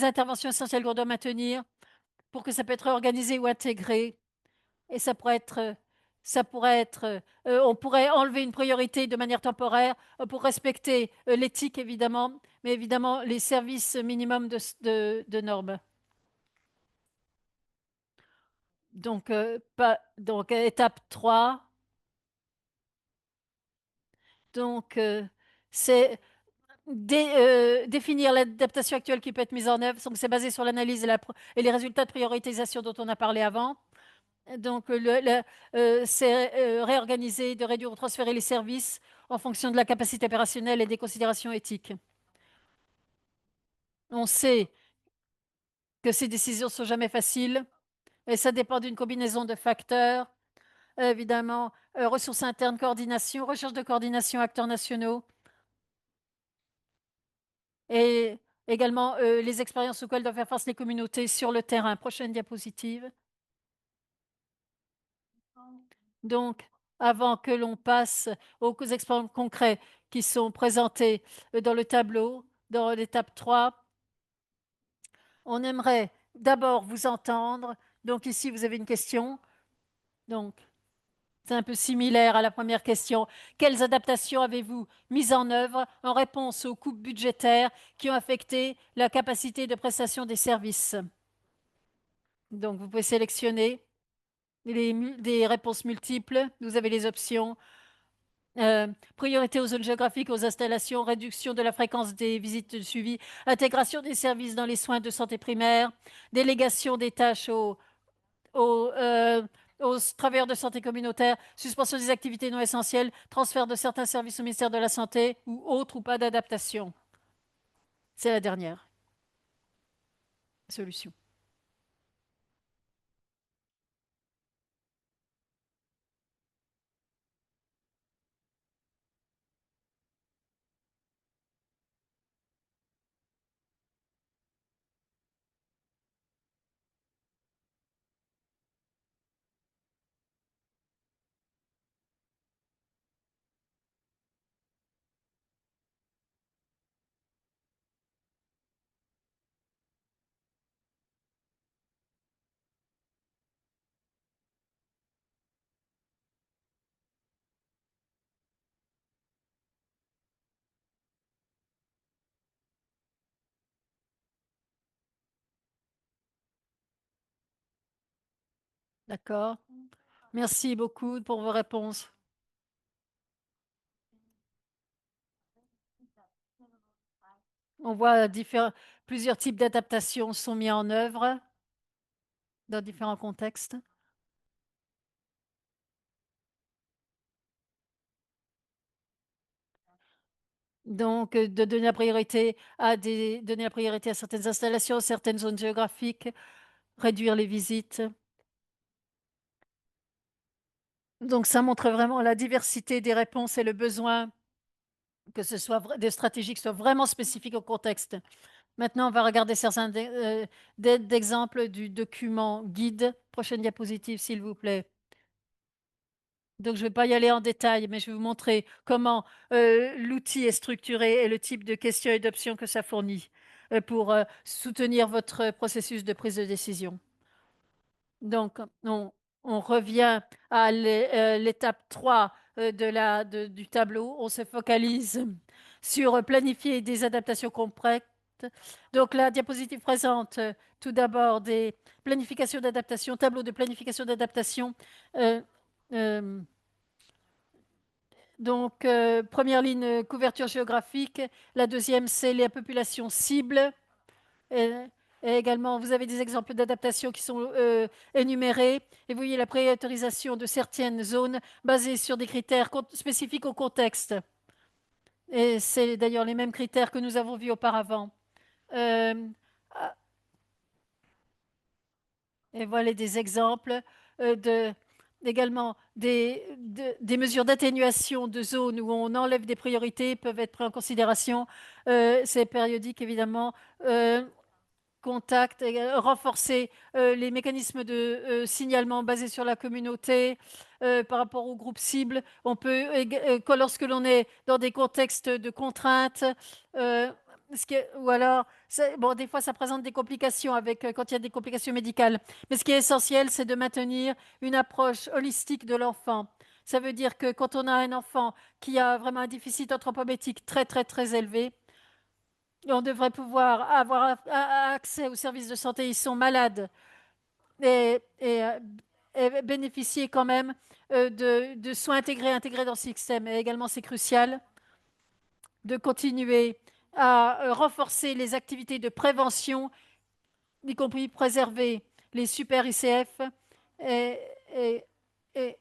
S1: interventions essentielles qu'on doit maintenir pour que ça peut être organisé ou intégré. Et on pourrait enlever une priorité de manière temporaire pour respecter l'éthique, évidemment, mais évidemment les services minimums de normes. Donc, étape 3. Donc, c'est définir l'adaptation actuelle qui peut être mise en œuvre. Donc, c'est basé sur l'analyse et les résultats de priorisation dont on a parlé avant. Donc, c'est réorganiser, de réduire ou transférer les services en fonction de la capacité opérationnelle et des considérations éthiques. On sait que ces décisions ne sont jamais faciles et ça dépend d'une combinaison de facteurs. Évidemment, ressources internes, coordination, recherche de coordination, acteurs nationaux et également les expériences auxquelles doivent faire face les communautés sur le terrain. Prochaine diapositive. Donc, avant que l'on passe aux exemples concrets qui sont présentés dans le tableau, dans l'étape 3. On aimerait d'abord vous entendre. Donc ici, vous avez une question. Donc, c'est un peu similaire à la première question. Quelles adaptations avez-vous mises en œuvre en réponse aux coupes budgétaires qui ont affecté la capacité de prestation des services? Donc, vous pouvez sélectionner des réponses multiples. Vous avez les options. Priorité aux zones géographiques, aux installations, réduction de la fréquence des visites de suivi, intégration des services dans les soins de santé primaire, délégation des tâches aux, euh, aux travailleurs de santé communautaire, suspension des activités non essentielles, transfert de certains services au ministère de la Santé ou autre ou pas d'adaptation. C'est la dernière solution. D'accord. Merci beaucoup pour vos réponses. On voit plusieurs types d'adaptations sont mis en œuvre dans différents contextes. Donc, de donner la priorité donner la priorité à certaines installations, certaines zones géographiques, réduire les visites. Donc, ça montre vraiment la diversité des réponses et le besoin que ce soit des stratégies qui soient vraiment spécifiques au contexte. Maintenant, on va regarder certains d'exemples du document guide. Prochaine diapositive, s'il vous plaît. Donc, je ne vais pas y aller en détail, mais je vais vous montrer comment l'outil est structuré et le type de questions et d'options que ça fournit pour soutenir votre processus de prise de décision. Donc, on revient à l'étape 3 du tableau. On se focalise sur planifier des adaptations complètes. Donc, la diapositive présente tout d'abord des planifications d'adaptation, tableau de planification d'adaptation. Euh, euh, donc, première ligne, couverture géographique. La deuxième, c'est les populations cibles. Et, et également, vous avez des exemples d'adaptations qui sont énumérés. Et vous voyez la priorisation de certaines zones basées sur des critères spécifiques au contexte. Et c'est d'ailleurs les mêmes critères que nous avons vus auparavant. Euh, et voilà des exemples également des mesures d'atténuation de zones où on enlève des priorités peuvent être prises en considération. C'est périodique, évidemment. Euh, Contact, renforcer les mécanismes de signalement basés sur la communauté par rapport au groupe cible. On peut, lorsque l'on est dans des contextes de contraintes, euh, ou alors, bon, des fois, ça présente des complications quand il y a des complications médicales. Mais ce qui est essentiel, c'est de maintenir une approche holistique de l'enfant. Ça veut dire que quand on a un enfant qui a vraiment un déficit anthropométrique très, très, très élevé, on devrait pouvoir avoir accès aux services de santé. Ils sont malades et bénéficier quand même de soins intégrés dans le système. Et également, c'est crucial de continuer à renforcer les activités de prévention, y compris préserver les super ICF et, et- et-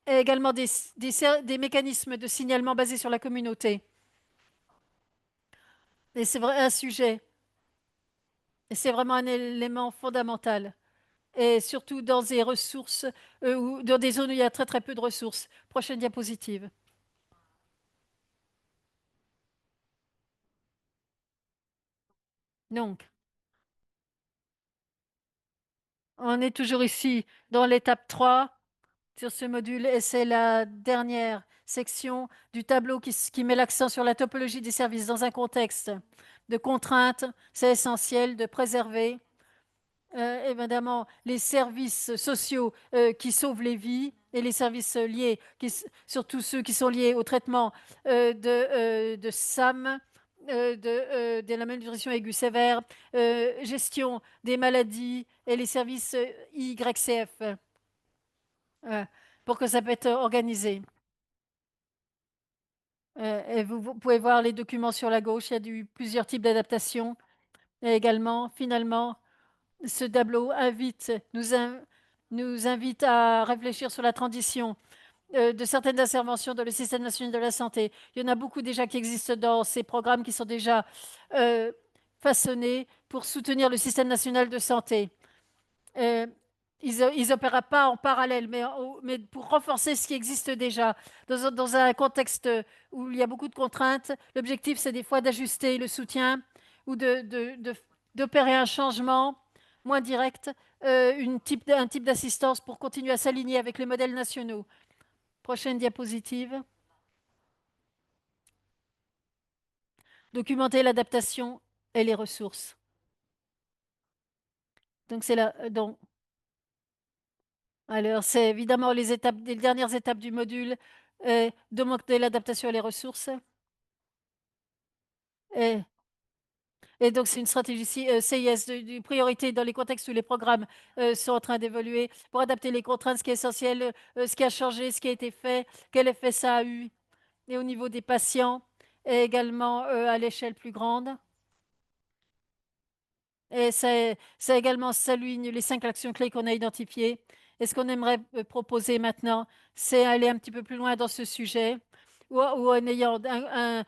S1: et également des mécanismes de signalement basés sur la communauté. Et c'est vrai, un sujet, et c'est vraiment un élément fondamental. Et surtout dans des ressources ou dans des zones où il y a très très peu de ressources. Prochaine diapositive. Donc, on est toujours ici dans l'étape 3. sur ce module et c'est la dernière section du tableau qui met l'accent sur la topologie des services dans un contexte de contraintes. C'est essentiel de préserver évidemment les services sociaux qui sauvent les vies et les services liés, surtout ceux qui sont liés au traitement de SAM, de la malnutrition aiguë sévère, gestion des maladies et les services YCF, euh, pour que ça peut être organisé. Et vous pouvez voir les documents sur la gauche, il y a plusieurs types d'adaptations. Et également, finalement, ce tableau nous invite à réfléchir sur la transition de certaines interventions dans le système national de la santé. Il y en a beaucoup déjà qui existent dans ces programmes qui sont déjà euh, façonnés pour soutenir le système national de santé. Euh, ils n'opèrent pas en parallèle, mais pour renforcer ce qui existe déjà. Dans un contexte où il y a beaucoup de contraintes, l'objectif, c'est des fois d'ajuster le soutien ou d'opérer un changement moins direct, un type d'assistance pour continuer à s'aligner avec les modèles nationaux. Prochaine diapositive. Documenter l'adaptation et les ressources. Donc, c'est là. Donc, alors, c'est évidemment les dernières étapes du module, documenter l'adaptation et les ressources. Et, et donc, c'est une stratégie CIS de priorité dans les contextes où les programmes sont en train d'évoluer pour adapter les contraintes, ce qui est essentiel, ce qui a changé, ce qui a été fait, quel effet ça a eu, et au niveau des patients, et également à l'échelle plus grande. Et ça également souligne les 5 actions clés qu'on a identifiées. Et ce qu'on aimerait proposer maintenant, c'est aller un petit peu plus loin dans ce sujet, ou en ayant un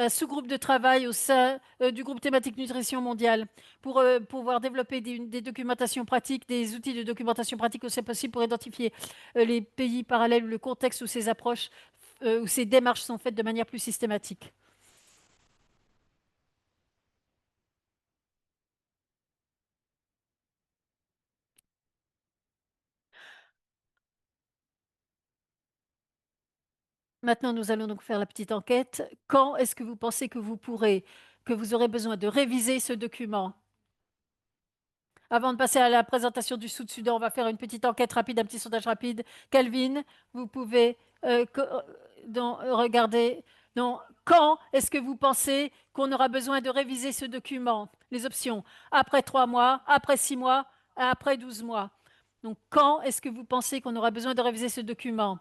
S1: sous-groupe de travail au sein du groupe thématique nutrition mondiale pour pouvoir développer des documentations pratiques, des outils de documentation pratique où c'est possible pour identifier les pays parallèles ou le contexte où ces approches, où ces démarches sont faites de manière plus systématique. Maintenant, nous allons donc faire la petite enquête. Quand est-ce que vous pensez que vous aurez besoin de réviser ce document? Avant de passer à la présentation du Sud-Soudan, on va faire une petite enquête rapide, un petit sondage rapide. Calvin, vous pouvez regarder. Donc, quand est-ce que vous pensez qu'on aura besoin de réviser ce document? Les options. Après 3 mois, après 6 mois, après 12 mois. Donc, quand est-ce que vous pensez qu'on aura besoin de réviser ce document?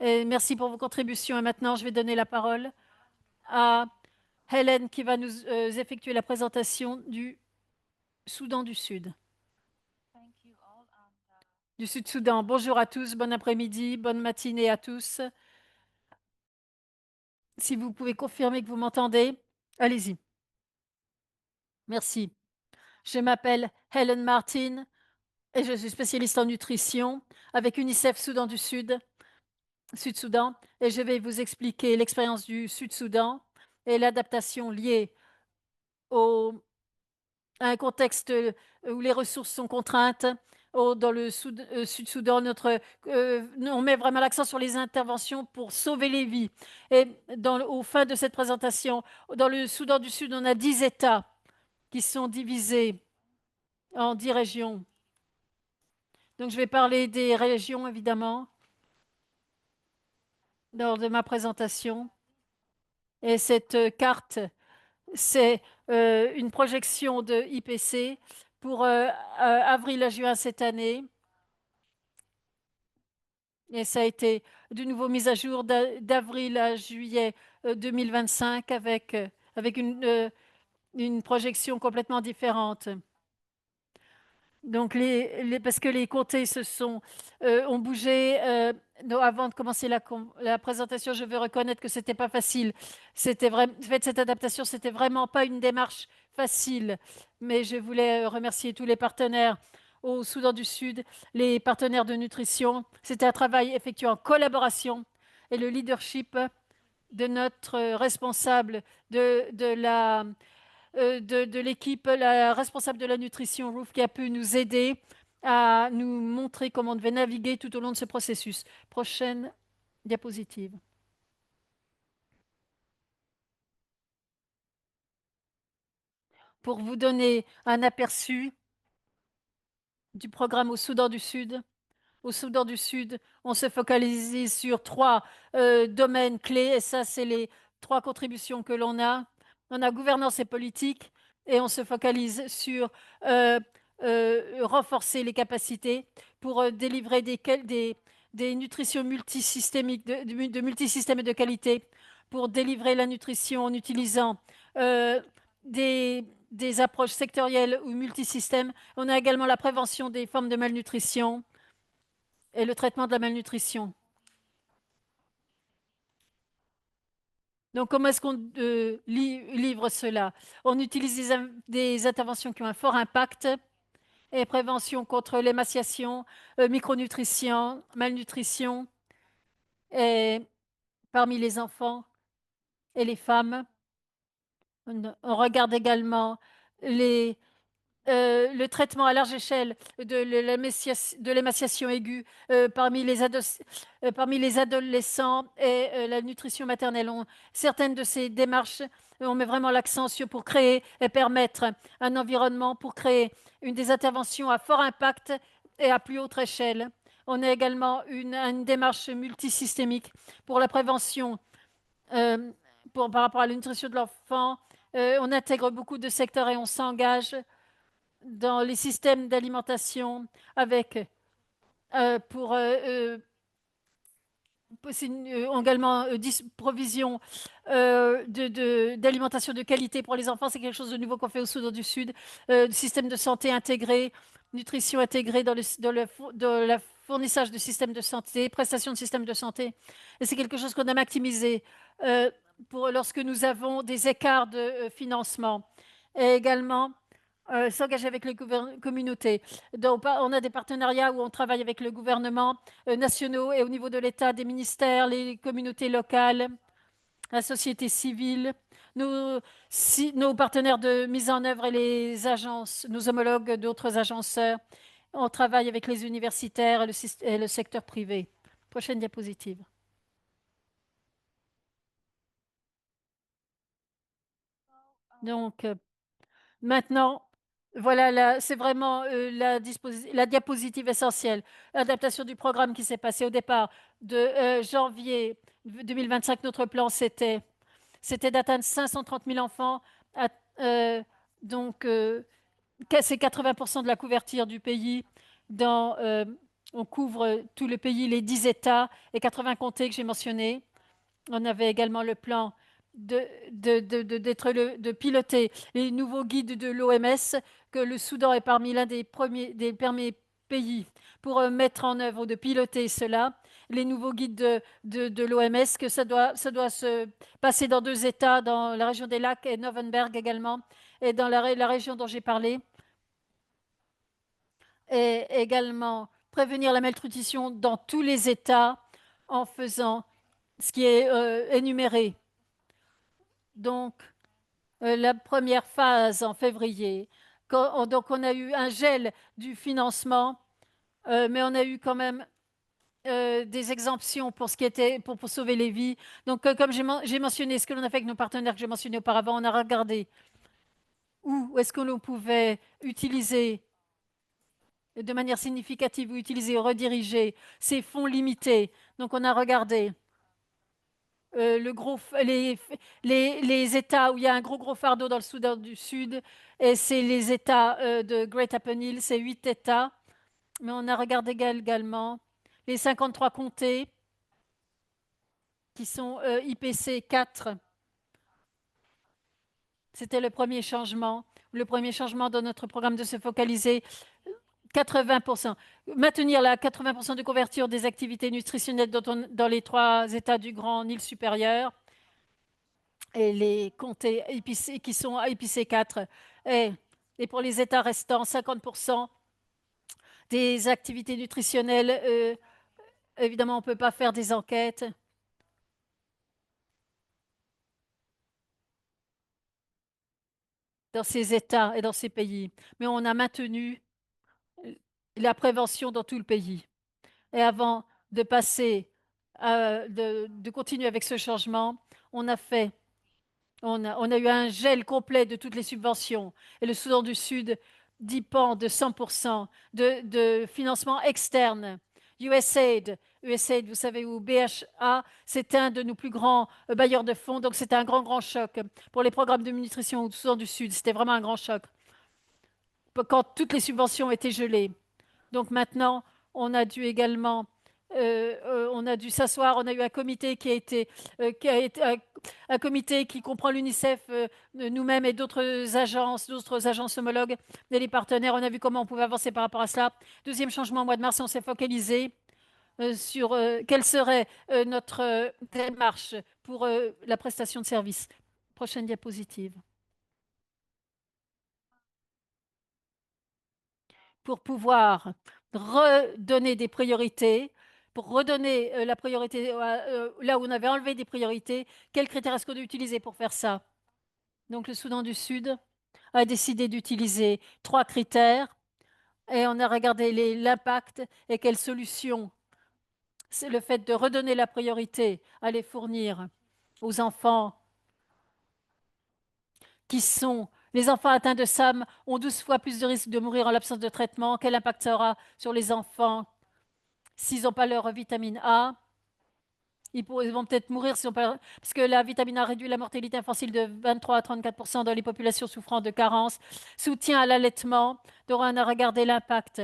S1: Et merci pour vos contributions. Et maintenant, je vais donner la parole à Hélène qui va nous effectuer la présentation du Soudan du Sud. Du Sud-Soudan. Bonjour à tous, bon après-midi, bonne matinée à tous. Si vous pouvez confirmer que vous m'entendez, allez-y. Merci. Je m'appelle Helen Martin et je suis spécialiste en nutrition avec UNICEF Soudan du Sud, Sud-Soudan, et je vais vous expliquer l'expérience du Sud-Soudan et l'adaptation liée au un contexte où les ressources sont contraintes. Dans le Sud-Soudan, on met vraiment l'accent sur les interventions pour sauver les vies. Et au fin de cette présentation, dans le Soudan du Sud, on a 10 États qui sont divisés en 10 régions. Donc, je vais parler des régions, évidemment, lors de ma présentation. Et cette carte, c'est une projection de IPC pour avril à juin cette année. Et ça a été de nouveau mis à jour d'avril à juillet 2025 avec une projection complètement différente. Donc, parce que les comtés ont bougé. Avant de commencer la présentation, je veux reconnaître que ce n'était pas facile. Fait cette adaptation, ce n'était vraiment pas une démarche facile. Mais je voulais remercier tous les partenaires au Soudan du Sud, les partenaires de nutrition. C'était un travail effectué en collaboration et le leadership de notre responsable de l'équipe, la responsable de la nutrition, Ruth, qui a pu nous aider à nous montrer comment on devait naviguer tout au long de ce processus. Prochaine diapositive. Pour vous donner un aperçu du programme au Soudan du Sud. Au Soudan du Sud, on se focalise sur trois domaines clés, et ça, c'est les trois contributions que l'on a. On a gouvernance et politique, et on se focalise sur euh, renforcer les capacités pour délivrer des nutritions multisystémiques, de multisystèmes et de qualité, pour délivrer la nutrition en utilisant euh, des approches sectorielles ou multisystèmes. On a également la prévention des formes de malnutrition et le traitement de la malnutrition. Donc, comment est-ce qu'on livre cela? On utilise des interventions qui ont un fort impact et prévention contre l'émaciation, micronutrition, malnutrition et parmi les enfants et les femmes. On regarde également les le traitement à large échelle de l'émaciation aiguë parmi les adolescents et la nutrition maternelle. Certaines de ces démarches, on met vraiment l'accent sur pour créer et permettre un environnement pour créer des interventions à fort impact et à plus haute échelle. On a également une démarche multisystémique pour la prévention euh, par rapport à la nutrition de l'enfant. On intègre beaucoup de secteurs et on s'engage dans les systèmes d'alimentation avec pour également provision d'alimentation de qualité pour les enfants. C'est quelque chose de nouveau qu'on fait au Soudan du Sud. Système de santé intégré, nutrition intégrée dans le fournissage de systèmes de santé, prestation de systèmes de santé. Et c'est quelque chose qu'on a maximisé euh, lorsque nous avons des écarts de financement. Et également, s'engager avec les communautés. Donc, on a des partenariats où on travaille avec le gouvernement nationaux et au niveau de l'État, des ministères, les communautés locales, la société civile, nos partenaires de mise en œuvre et les agences, nos homologues d'autres agenceurs. On travaille avec les universitaires et le secteur privé. Prochaine diapositive. Donc, maintenant, voilà, c'est vraiment la diapositive essentielle. L'adaptation du programme qui s'est passé au départ de janvier 2025. Notre plan, c'était d'atteindre 530 000 enfants. à- euh, donc, c'est 80% de la couverture du pays. On couvre tout le pays, les 10 États et 80 comtés que j'ai mentionnés. On avait également le plan de piloter les nouveaux guides de l'OMS, que le Soudan est parmi l'un des premiers pays pour mettre en œuvre, de piloter cela. Les nouveaux guides de l'OMS, que ça doit se passer dans deux États, dans la région des lacs et Novenberg également, et dans la région dont j'ai parlé. Et également prévenir la malnutrition dans tous les États en faisant ce qui est énuméré. Donc, la première phase en février. Donc, on a eu un gel du financement, mais on a eu quand même des exemptions pour ce qui était pour sauver les vies. Donc, comme j'ai mentionné, ce que l'on a fait avec nos partenaires que j'ai mentionné auparavant, on a regardé où est-ce que l'on pouvait utiliser de manière significative ou utiliser ou rediriger ces fonds limités. Donc, on a regardé les États où il y a un gros fardeau dans le Soudan du Sud, et c'est les États de Great Appenhill, c'est 8 États. Mais on a regardé également les 53 comtés qui sont IPC 4. C'était le premier changement. Le premier changement dans notre programme de se focaliser 80%. Maintenir la 80% de couverture des activités nutritionnelles dans les trois États du Grand Nil supérieur et les comtés qui sont à IPC 4. Et, et pour les États restants, 50% des activités nutritionnelles. Évidemment, on ne peut pas faire des enquêtes. Dans ces États et dans ces pays. Mais on a maintenu la prévention dans tout le pays. Et avant de passer, de continuer avec ce changement, on a fait on a eu un gel complet de toutes les subventions. Et le Soudan du Sud dépend de 100% de financement externe. USAID, USAID, vous savez où, BHA, c'est un de nos plus grands bailleurs de fonds. Donc c'était un grand, grand choc pour les programmes de nutrition au Soudan du Sud. C'était vraiment un grand choc quand toutes les subventions étaient gelées. Donc maintenant, on a dû également, on a dû s'asseoir, on a eu un comité qui a été un comité qui comprend l'UNICEF, nous-mêmes et d'autres agences homologues et les partenaires. On a vu comment on pouvait avancer par rapport à cela. Deuxième changement, au mois de mars, on s'est focalisé sur quelle serait notre démarche pour la prestation de services. Prochaine diapositive. Pour pouvoir redonner des priorités, pour redonner la priorité là où on avait enlevé des priorités, quels critères est-ce qu'on a utilisé pour faire ça? Donc le Soudan du Sud a décidé d'utiliser 3 critères et on a regardé l'impact et quelles solutions. C'est le fait de redonner la priorité à les fournir aux enfants qui sont les enfants atteints de SAM ont 12 fois plus de risques de mourir en l'absence de traitement. Quel impact ça aura sur les enfants s'ils n'ont pas leur vitamine A? Ils vont peut-être mourir s'ils n'ont pas, parce que la vitamine A réduit la mortalité infantile de 23 à 34% dans les populations souffrant de carence. Soutien à l'allaitement. Donc on a regardé l'impact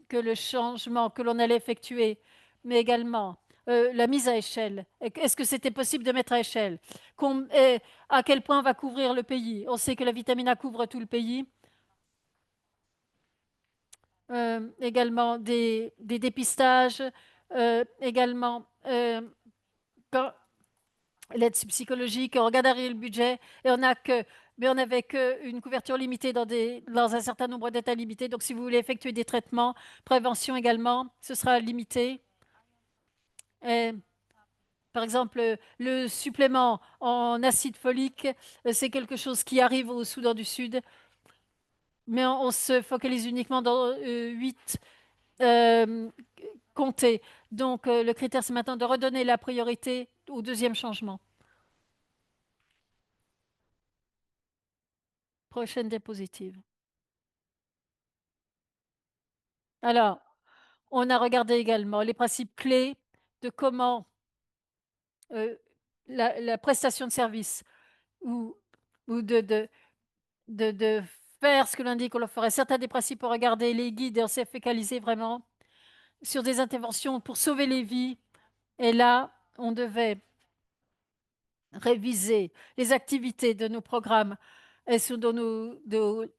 S1: que le changement que l'on allait effectuer, mais également la mise à échelle. Est-ce que c'était possible de mettre à échelle? Et à quel point on va couvrir le pays? On sait que la vitamine A couvre tout le pays. Également des dépistages, également quand- l'aide psychologique, on regarde le budget et mais on n'avait qu'une couverture limitée dans un certain nombre d'états limités. Donc, si vous voulez effectuer des traitements, prévention également, ce sera limité. Et, par exemple, le supplément en acide folique, c'est quelque chose qui arrive au Soudan du Sud, mais on se focalise uniquement dans 8 comtés. Donc, le critère, c'est maintenant de redonner la priorité au deuxième changement. Prochaine diapositive. Alors, on a regardé également les principes clés de comment euh, la prestation de service ou, ou de faire ce que l'on dit qu'on le ferait. Certains des principes pour regarder les guides et on s'est focalisé vraiment sur des interventions pour sauver les vies. Et là, on devait réviser les activités de nos programmes et sur nos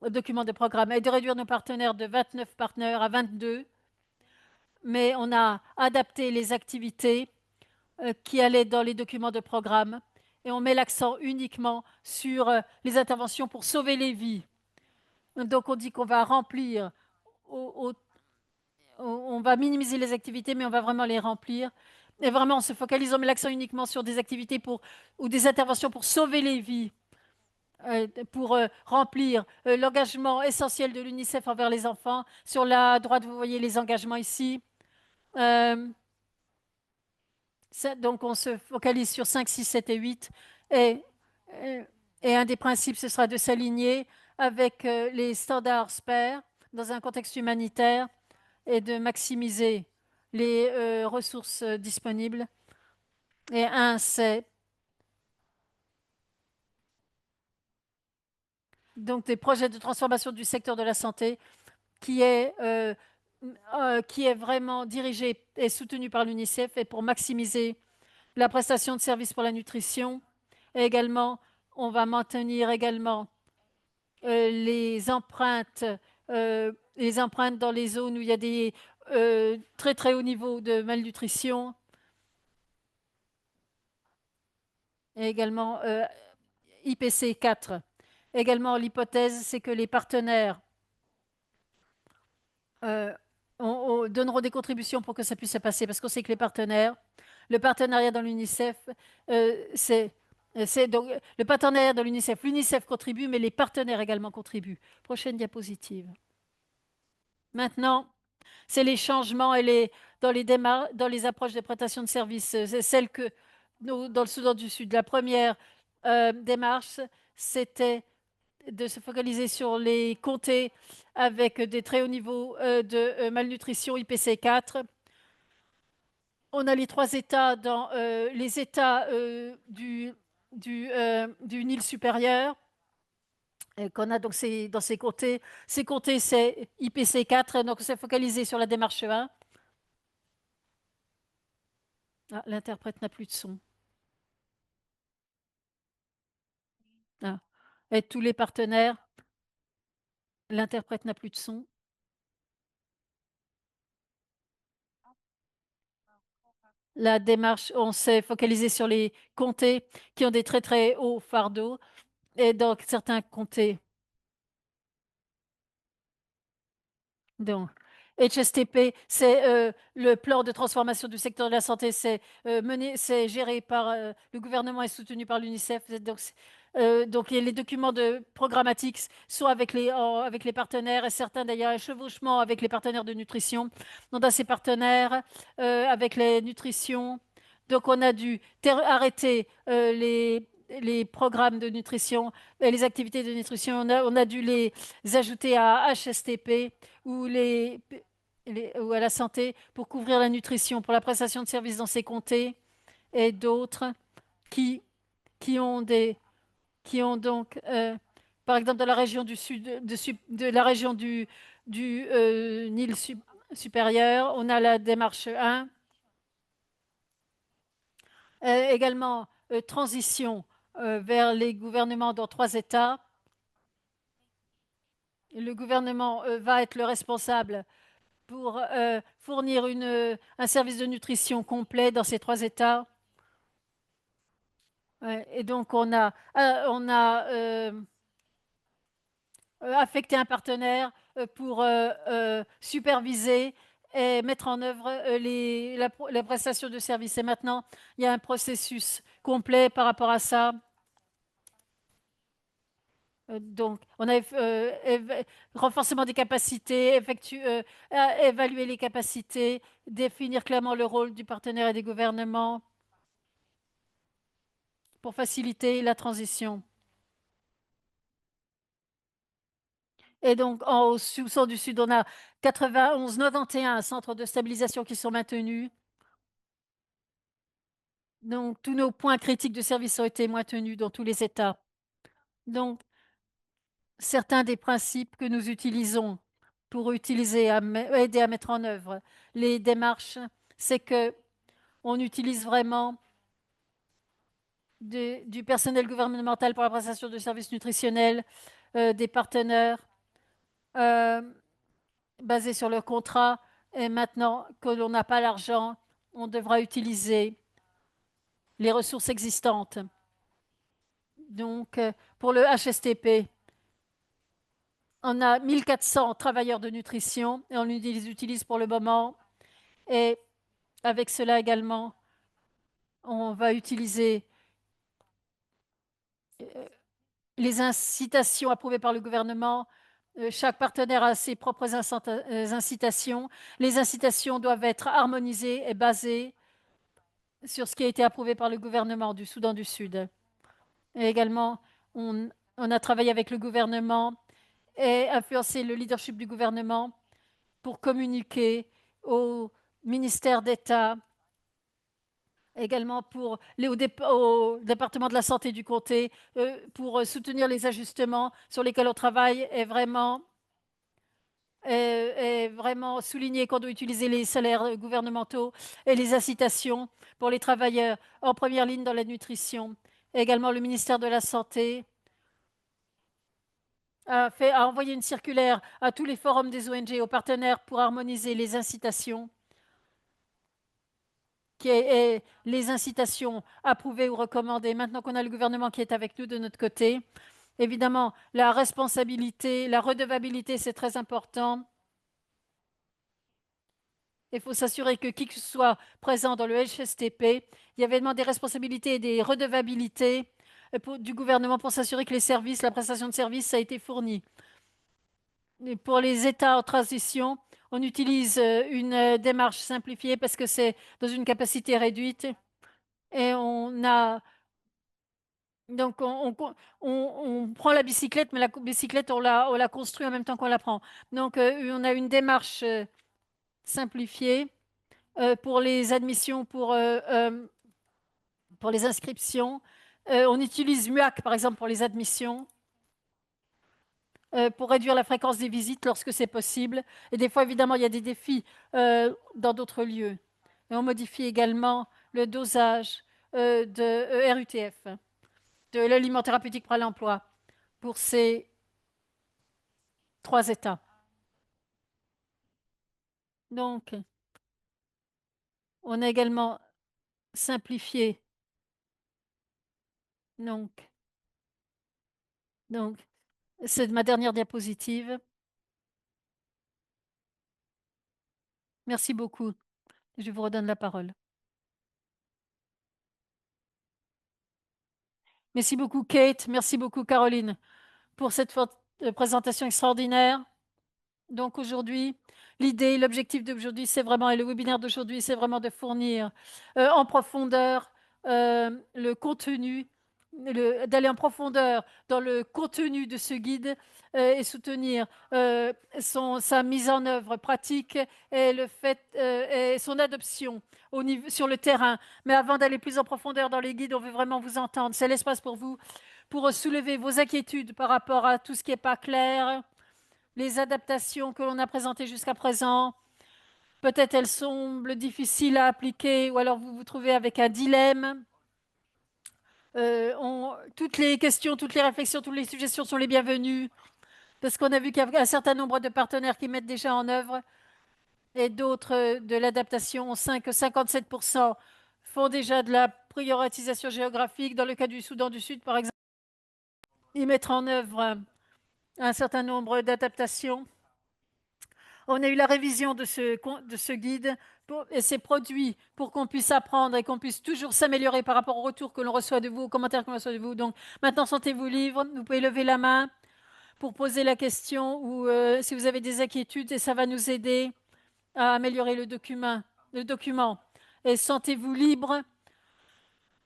S1: documents de programme et de réduire nos partenaires de 29 partenaires à 22. Mais on a adapté les activités qui allaient dans les documents de programme et on met l'accent uniquement sur les interventions pour sauver les vies. Donc on dit qu'on va remplir, on va minimiser les activités, mais on va vraiment les remplir. Et vraiment, on se focalise, on met l'accent uniquement sur des activités ou des interventions pour sauver les vies, pour remplir l'engagement essentiel de l'UNICEF envers les enfants. Sur la droite, vous voyez les engagements ici. Euh, donc, on se focalise sur 5, 6, 7 et 8. Et, et- et un des principes, ce sera de s'aligner avec les standards SPER dans un contexte humanitaire et de maximiser les ressources disponibles. Et un, c'est donc des projets de transformation du secteur de la santé qui est vraiment dirigé et soutenu par l'UNICEF et pour maximiser la prestation de services pour la nutrition. Et également, on va maintenir également les empreintes dans les zones où il y a des très très hauts niveaux de malnutrition. Et également IPC 4. Également, l'hypothèse, c'est que les partenaires euh, donneront des contributions pour que ça puisse se passer, parce qu'on sait que le partenariat dans l'UNICEF, donc le partenariat dans l'UNICEF contribue, mais les partenaires également contribuent. Prochaine diapositive. Maintenant, C'est les changements dans les approches de prestations de services. C'est celle que nous, dans le Soudan du Sud, la première démarche, c'était de se focaliser sur les comtés avec des très hauts niveaux de malnutrition IPC4. On a les trois États dans les États du Nil supérieur. Qu'on a donc dans ces comtés. Ces comtés, c'est IPC4, donc c'est focalisé sur la démarche 1. Ah, l'interprète n'a plus de son. Ah. Et tous les partenaires, l'interprète n'a plus de son. La démarche, on s'est focalisé sur les comtés qui ont des très très hauts fardeaux. Et donc certains comtés. Donc, HSTP, c'est le plan de transformation du secteur de la santé. C'est géré par le gouvernement et soutenu par l'UNICEF. Donc, les documents de programmatiques sont avec les partenaires et certains d'ailleurs un chevauchement avec les partenaires de nutrition. On a ces partenaires avec les nutritions. Donc, on a dû arrêter les programmes de nutrition et les activités de nutrition. On a dû les ajouter à HSTP ou, ou à la santé pour couvrir la nutrition, pour la prestation de services dans ces comtés et d'autres qui, qui ont donc, par exemple, dans la région du sud, de la région du Nil supérieur, on a la démarche 1. Également, transition vers les gouvernements dans trois États. Le gouvernement va être le responsable pour fournir un service de nutrition complet dans ces trois États. Ouais, et donc, on a affecté un partenaire pour superviser et mettre en œuvre la prestation de service. Et maintenant, il y a un processus complet par rapport à ça. Donc, on a renforcement des capacités, évaluer les capacités, définir clairement le rôle du partenaire et des gouvernements pour faciliter la transition. Et donc, au sous-sol du Sud, on a 91, 91 centres de stabilisation qui sont maintenus. Donc, tous nos points critiques de service ont été maintenus dans tous les États. Donc, certains des principes que nous utilisons pour aider à mettre en œuvre les démarches, c'est que on utilise vraiment du personnel gouvernemental pour la prestation de services nutritionnels, des partenaires euh, basés sur le contrat. Et maintenant que l'on n'a pas l'argent, on devra utiliser les ressources existantes. Donc, pour le HSTP, on a 1400 travailleurs de nutrition et on les utilise pour le moment. Et avec cela également, on va utiliser les incitations approuvées par le gouvernement. Chaque partenaire a ses propres incitations. Les incitations doivent être harmonisées et basées sur ce qui a été approuvé par le gouvernement du Soudan du Sud. Et également, on a travaillé avec le gouvernement et influencé le leadership du gouvernement pour communiquer au ministère d'État, également au département de la santé du comté, pour soutenir les ajustements sur lesquels on travaille et vraiment souligner qu'on doit utiliser les salaires gouvernementaux et les incitations pour les travailleurs en première ligne dans la nutrition. Également, le ministère de la Santé a envoyé une circulaire à tous les forums des ONG, aux partenaires, pour harmoniser les incitations, les incitations approuvées ou recommandées. Maintenant qu'on a le gouvernement qui est avec nous de notre côté, évidemment, la responsabilité, la redevabilité, c'est très important. Il faut s'assurer que qui que ce soit présent dans le HSTP, il y avait évidemment des responsabilités et des redevabilités du gouvernement pour s'assurer que les services, la prestation de services, ça a été fourni. Et pour les États en transition, on utilise une démarche simplifiée parce que c'est dans une capacité réduite et on a donc on prend la bicyclette, mais la bicyclette on la construit en même temps qu'on la prend. Donc on a une démarche simplifiée pour les admissions, pour les inscriptions. On utilise MUAC par exemple pour les admissions. Pour réduire la fréquence des visites lorsque c'est possible. Et des fois, évidemment, il y a des défis dans d'autres lieux. Et on modifie également le dosage de RUTF, de l'aliment thérapeutique pour l'emploi, pour ces 3 États. Donc, on a également simplifié. Donc, donc c'est ma dernière diapositive. Merci beaucoup. Je vous redonne la parole. Merci beaucoup, Kate. Merci beaucoup, Caroline, pour cette présentation extraordinaire. Donc aujourd'hui, l'idée, l'objectif d'aujourd'hui, c'est vraiment, et le webinaire d'aujourd'hui, c'est vraiment de fournir en profondeur le contenu, d'aller en profondeur dans le contenu de ce guide et soutenir sa mise en œuvre pratique et, et son adoption sur le terrain. Mais avant d'aller plus en profondeur dans les guides, on veut vraiment vous entendre. C'est l'espace pour vous, pour soulever vos inquiétudes par rapport à tout ce qui n'est pas clair, les adaptations que l'on a présentées jusqu'à présent. Peut-être elles semblent difficiles à appliquer ou alors vous vous trouvez avec un dilemme. Toutes les questions, toutes les réflexions, toutes les suggestions sont les bienvenues parce qu'on a vu qu'il y a un certain nombre de partenaires qui mettent déjà en œuvre et d'autres de l'adaptation. On sait que 57% font déjà de la priorisation géographique. Dans le cas du Soudan du Sud, par exemple, ils mettent en œuvre un certain nombre d'adaptations. On a eu la révision de ce guide et ses produits pour qu'on puisse apprendre et qu'on puisse toujours s'améliorer par rapport au retour que l'on reçoit de vous, aux commentaires qu'on reçoit de vous. Donc maintenant, sentez-vous libre. Vous pouvez lever la main pour poser la question ou si vous avez des inquiétudes et ça va nous aider à améliorer le document. Et sentez-vous libre.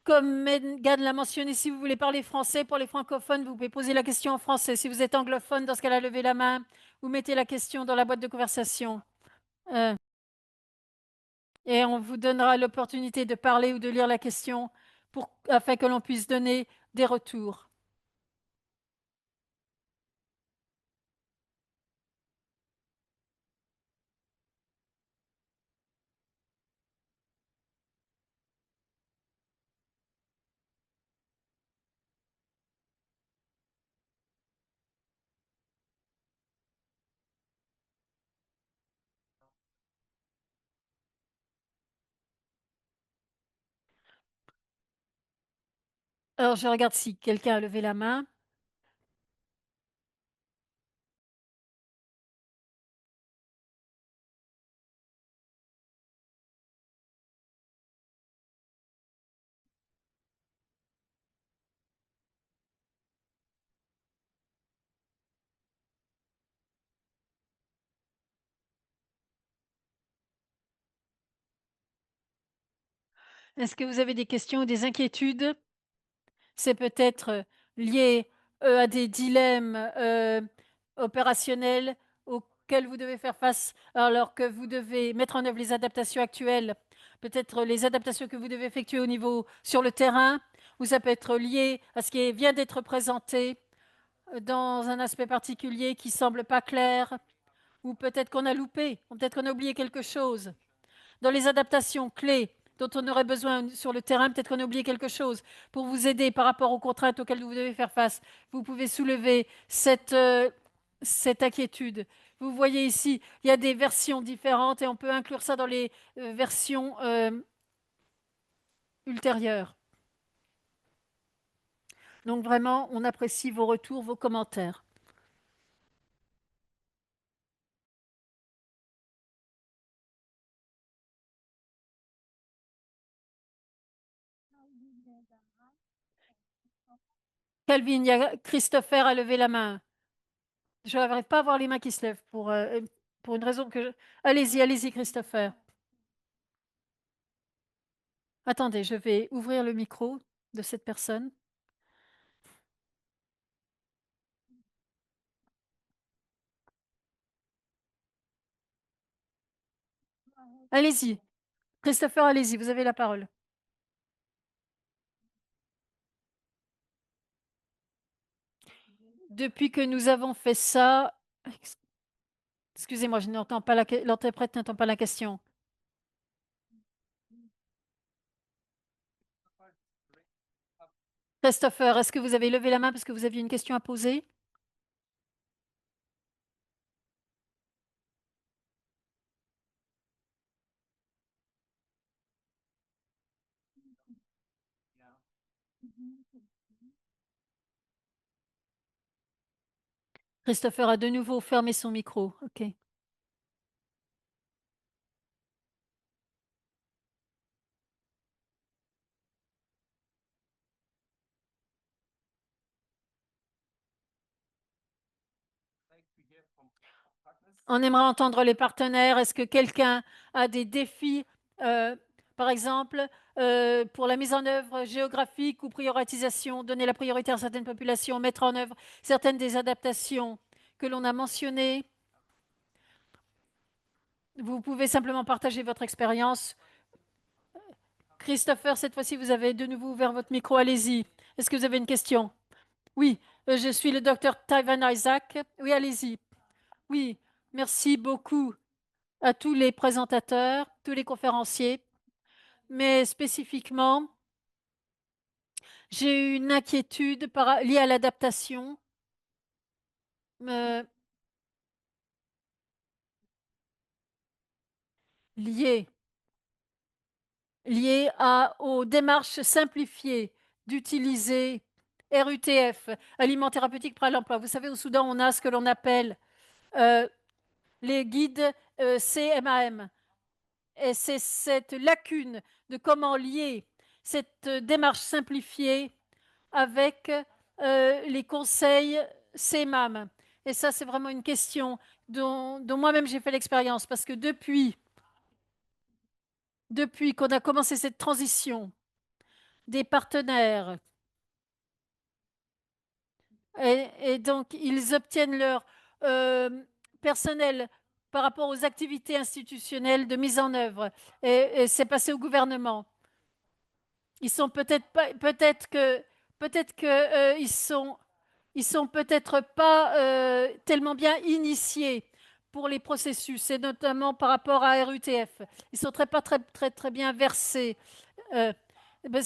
S1: Comme Megan l'a mentionné, si vous voulez parler français, pour les francophones, vous pouvez poser la question en français. Si vous êtes anglophone, dans ce cas-là, levez la main. Vous mettez la question dans la boîte de conversation. Euh, et on vous donnera l'opportunité de parler ou de lire la question afin que l'on puisse donner des retours. Alors, je regarde si quelqu'un a levé la main. Est-ce que vous avez des questions ou des inquiétudes? C'est peut-être lié à des dilemmes opérationnels auxquels vous devez faire face alors que vous devez mettre en œuvre les adaptations actuelles, peut-être les adaptations que vous devez effectuer au niveau sur le terrain, ou ça peut être lié à ce qui vient d'être présenté dans un aspect particulier qui semble pas clair, ou peut-être qu'on a loupé, ou peut-être qu'on a oublié quelque chose. Dans les adaptations clés dont on aurait besoin sur le terrain, peut-être qu'on a oublié quelque chose. Pour vous aider par rapport aux contraintes auxquelles vous devez faire face, vous pouvez soulever cette inquiétude. Vous voyez ici, il y a des versions différentes et on peut inclure ça dans les versions ultérieures. Donc vraiment, on apprécie vos retours, vos commentaires. Calvin, il y a Christopher a levé la main. Je n'arrive pas à voir les mains qui se lèvent pour une raison que je... Allez-y, allez-y, Christopher. Attendez, je vais ouvrir le micro de cette personne. Allez-y. Christopher, allez-y, vous avez la parole. Depuis que nous avons fait ça, excusez-moi, je n'entends pas l'interprète n'entend pas la question. Christopher, est-ce que vous avez levé la main parce que vous aviez une question à poser? Christopher a de nouveau fermé son micro. OK. On aimerait entendre les partenaires. Est-ce que quelqu'un a des défis, euh, par exemple, pour la mise en œuvre géographique ou prioritisation, donner la priorité à certaines populations, mettre en œuvre certaines des adaptations que l'on a mentionnées? Vous pouvez simplement partager votre expérience. Christopher, cette fois-ci, vous avez de nouveau ouvert votre micro. Allez-y. Est-ce que vous avez une question? Oui, je suis le docteur Tyvan Isaac. Oui, allez-y. Oui, merci beaucoup à tous les présentateurs, tous les conférenciers, mais spécifiquement, j'ai eu une inquiétude liée à l'adaptation, euh, liée, aux démarches simplifiées d'utiliser RUTF, Aliments thérapeutiques pour l'emploi. Vous savez, au Soudan, on a ce que l'on appelle euh, les guides CMAM. Et c'est cette lacune de comment lier cette démarche simplifiée avec les conseils CMAM. Et ça, c'est vraiment une question dont moi-même j'ai fait l'expérience, parce que depuis qu'on a commencé cette transition des partenaires, et donc ils obtiennent leur euh, personnel par rapport aux activités institutionnelles de mise en œuvre, et c'est passé au gouvernement. Ils sont peut-être pas, peut-être que ils sont peut-être pas tellement bien initiés pour les processus, et notamment par rapport à RUTF. Ils sont pas très bien versés. Euh, ben,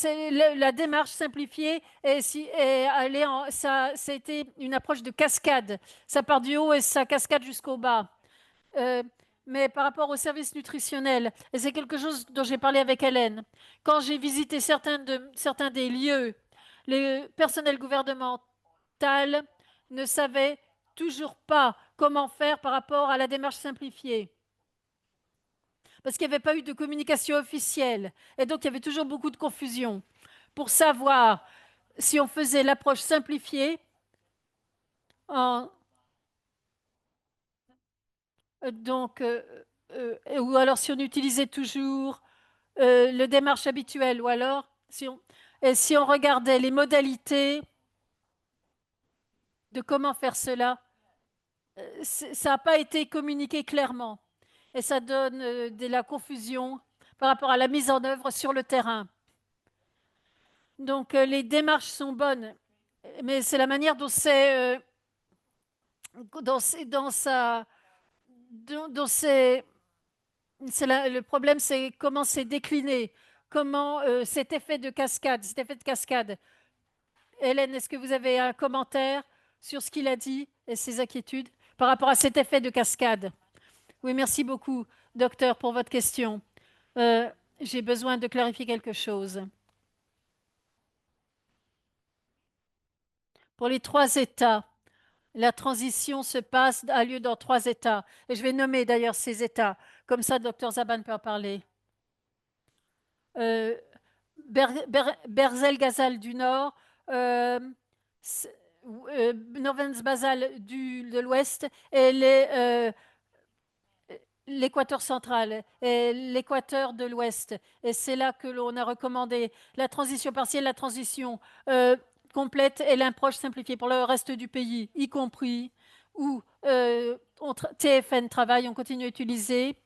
S1: la démarche simplifiée, ça a été une approche de cascade. Ça part du haut et ça cascade jusqu'au bas. Euh, mais par rapport aux services nutritionnels, et c'est quelque chose dont j'ai parlé avec Hélène, quand j'ai visité certains des lieux, les personnels gouvernemental ne savait toujours pas comment faire par rapport à la démarche simplifiée. Parce qu'il n'y avait pas eu de communication officielle. Et donc, il y avait toujours beaucoup de confusion pour savoir si on faisait l'approche simplifiée en, donc, ou alors si on utilisait toujours le démarche habituel, ou alors si on regardait les modalités de comment faire cela, ça n'a pas été communiqué clairement. Et ça donne de la confusion par rapport à la mise en œuvre sur le terrain. Donc les démarches sont bonnes, mais c'est la manière dont dans sa, dont le problème, c'est comment c'est décliné, comment cet effet de cascade. Hélène, est-ce que vous avez un commentaire sur ce qu'il a dit et ses inquiétudes par rapport à cet effet de cascade? Oui, merci beaucoup, docteur, pour votre question. Euh, j'ai besoin de clarifier quelque chose. Pour les 3 États, la transition a lieu dans 3 États. Et je vais nommer d'ailleurs ces États. Comme ça, docteur Zaban peut en parler. Euh, Berzel Ghazal du Nord, euh, Novens Basal de l'Ouest et l'équateur central et l'équateur de l'Ouest. Et c'est là que l'on a recommandé la transition partielle, la transition euh, complète et l'approche simplifiée pour le reste du pays, y compris où TFN travaille, on continue à utiliser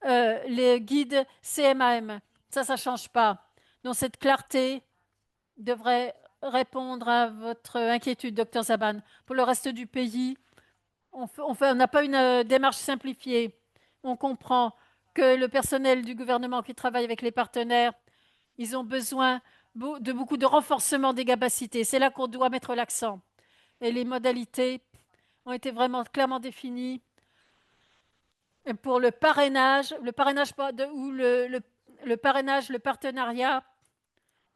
S1: les guides CMAM. Ça ne change pas. Donc cette clarté devrait répondre à votre inquiétude, docteur Zaban. Pour le reste du pays, on n'a pas une démarche simplifiée. On comprend que le personnel du gouvernement qui travaille avec les partenaires, ils ont besoin de beaucoup de renforcement des capacités. C'est là qu'on doit mettre l'accent. Et les modalités ont été vraiment clairement définies. Et pour le parrainage ou le parrainage, le partenariat,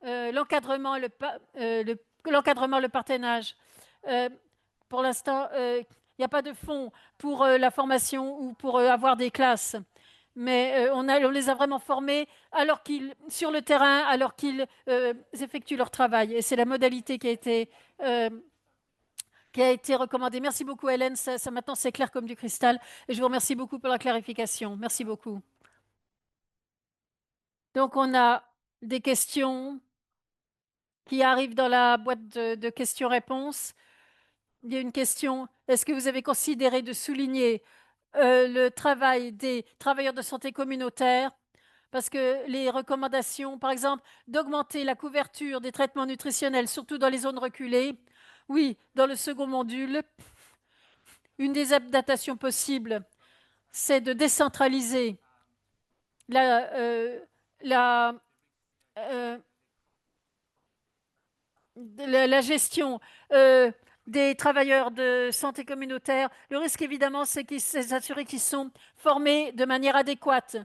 S1: l'encadrement, l'encadrement, le partenariat. Euh, pour l'instant, il n'y a pas de fonds pour la formation ou pour avoir des classes. Mais on les a vraiment formés sur le terrain, alors qu'ils effectuent leur travail. Et c'est la modalité euh, qui a été recommandée. Merci beaucoup, Hélène. Maintenant, c'est clair comme du cristal. Et je vous remercie beaucoup pour la clarification. Merci beaucoup. Donc, on a des questions qui arrivent dans la boîte de questions-réponses. Il y a une question. Est-ce que vous avez considéré de souligner le travail des travailleurs de santé communautaire? Parce que les recommandations, par exemple, d'augmenter la couverture des traitements nutritionnels, surtout dans les zones reculées. Oui, dans le second module, une des adaptations possibles, c'est de décentraliser la, la, euh, la gestion euh, des travailleurs de santé communautaire. Le risque, évidemment, c'est qu'ils s'assurer qu'ils sont formés de manière adéquate.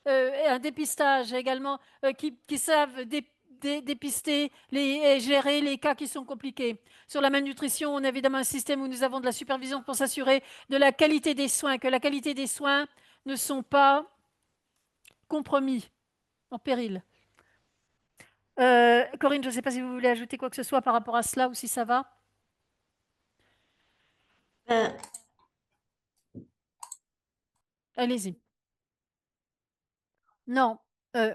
S1: Et un dépistage également, qui savent dépister et gérer les cas qui sont compliqués. Sur la malnutrition, on a évidemment un système où nous avons de la supervision pour s'assurer de la qualité des soins, que la qualité des soins ne sont pas compromis, en péril. Corinne, je ne sais pas si vous voulez ajouter quoi que ce soit par rapport à cela ou si ça va.
S2: Euh,
S1: Allez-y. Non, euh,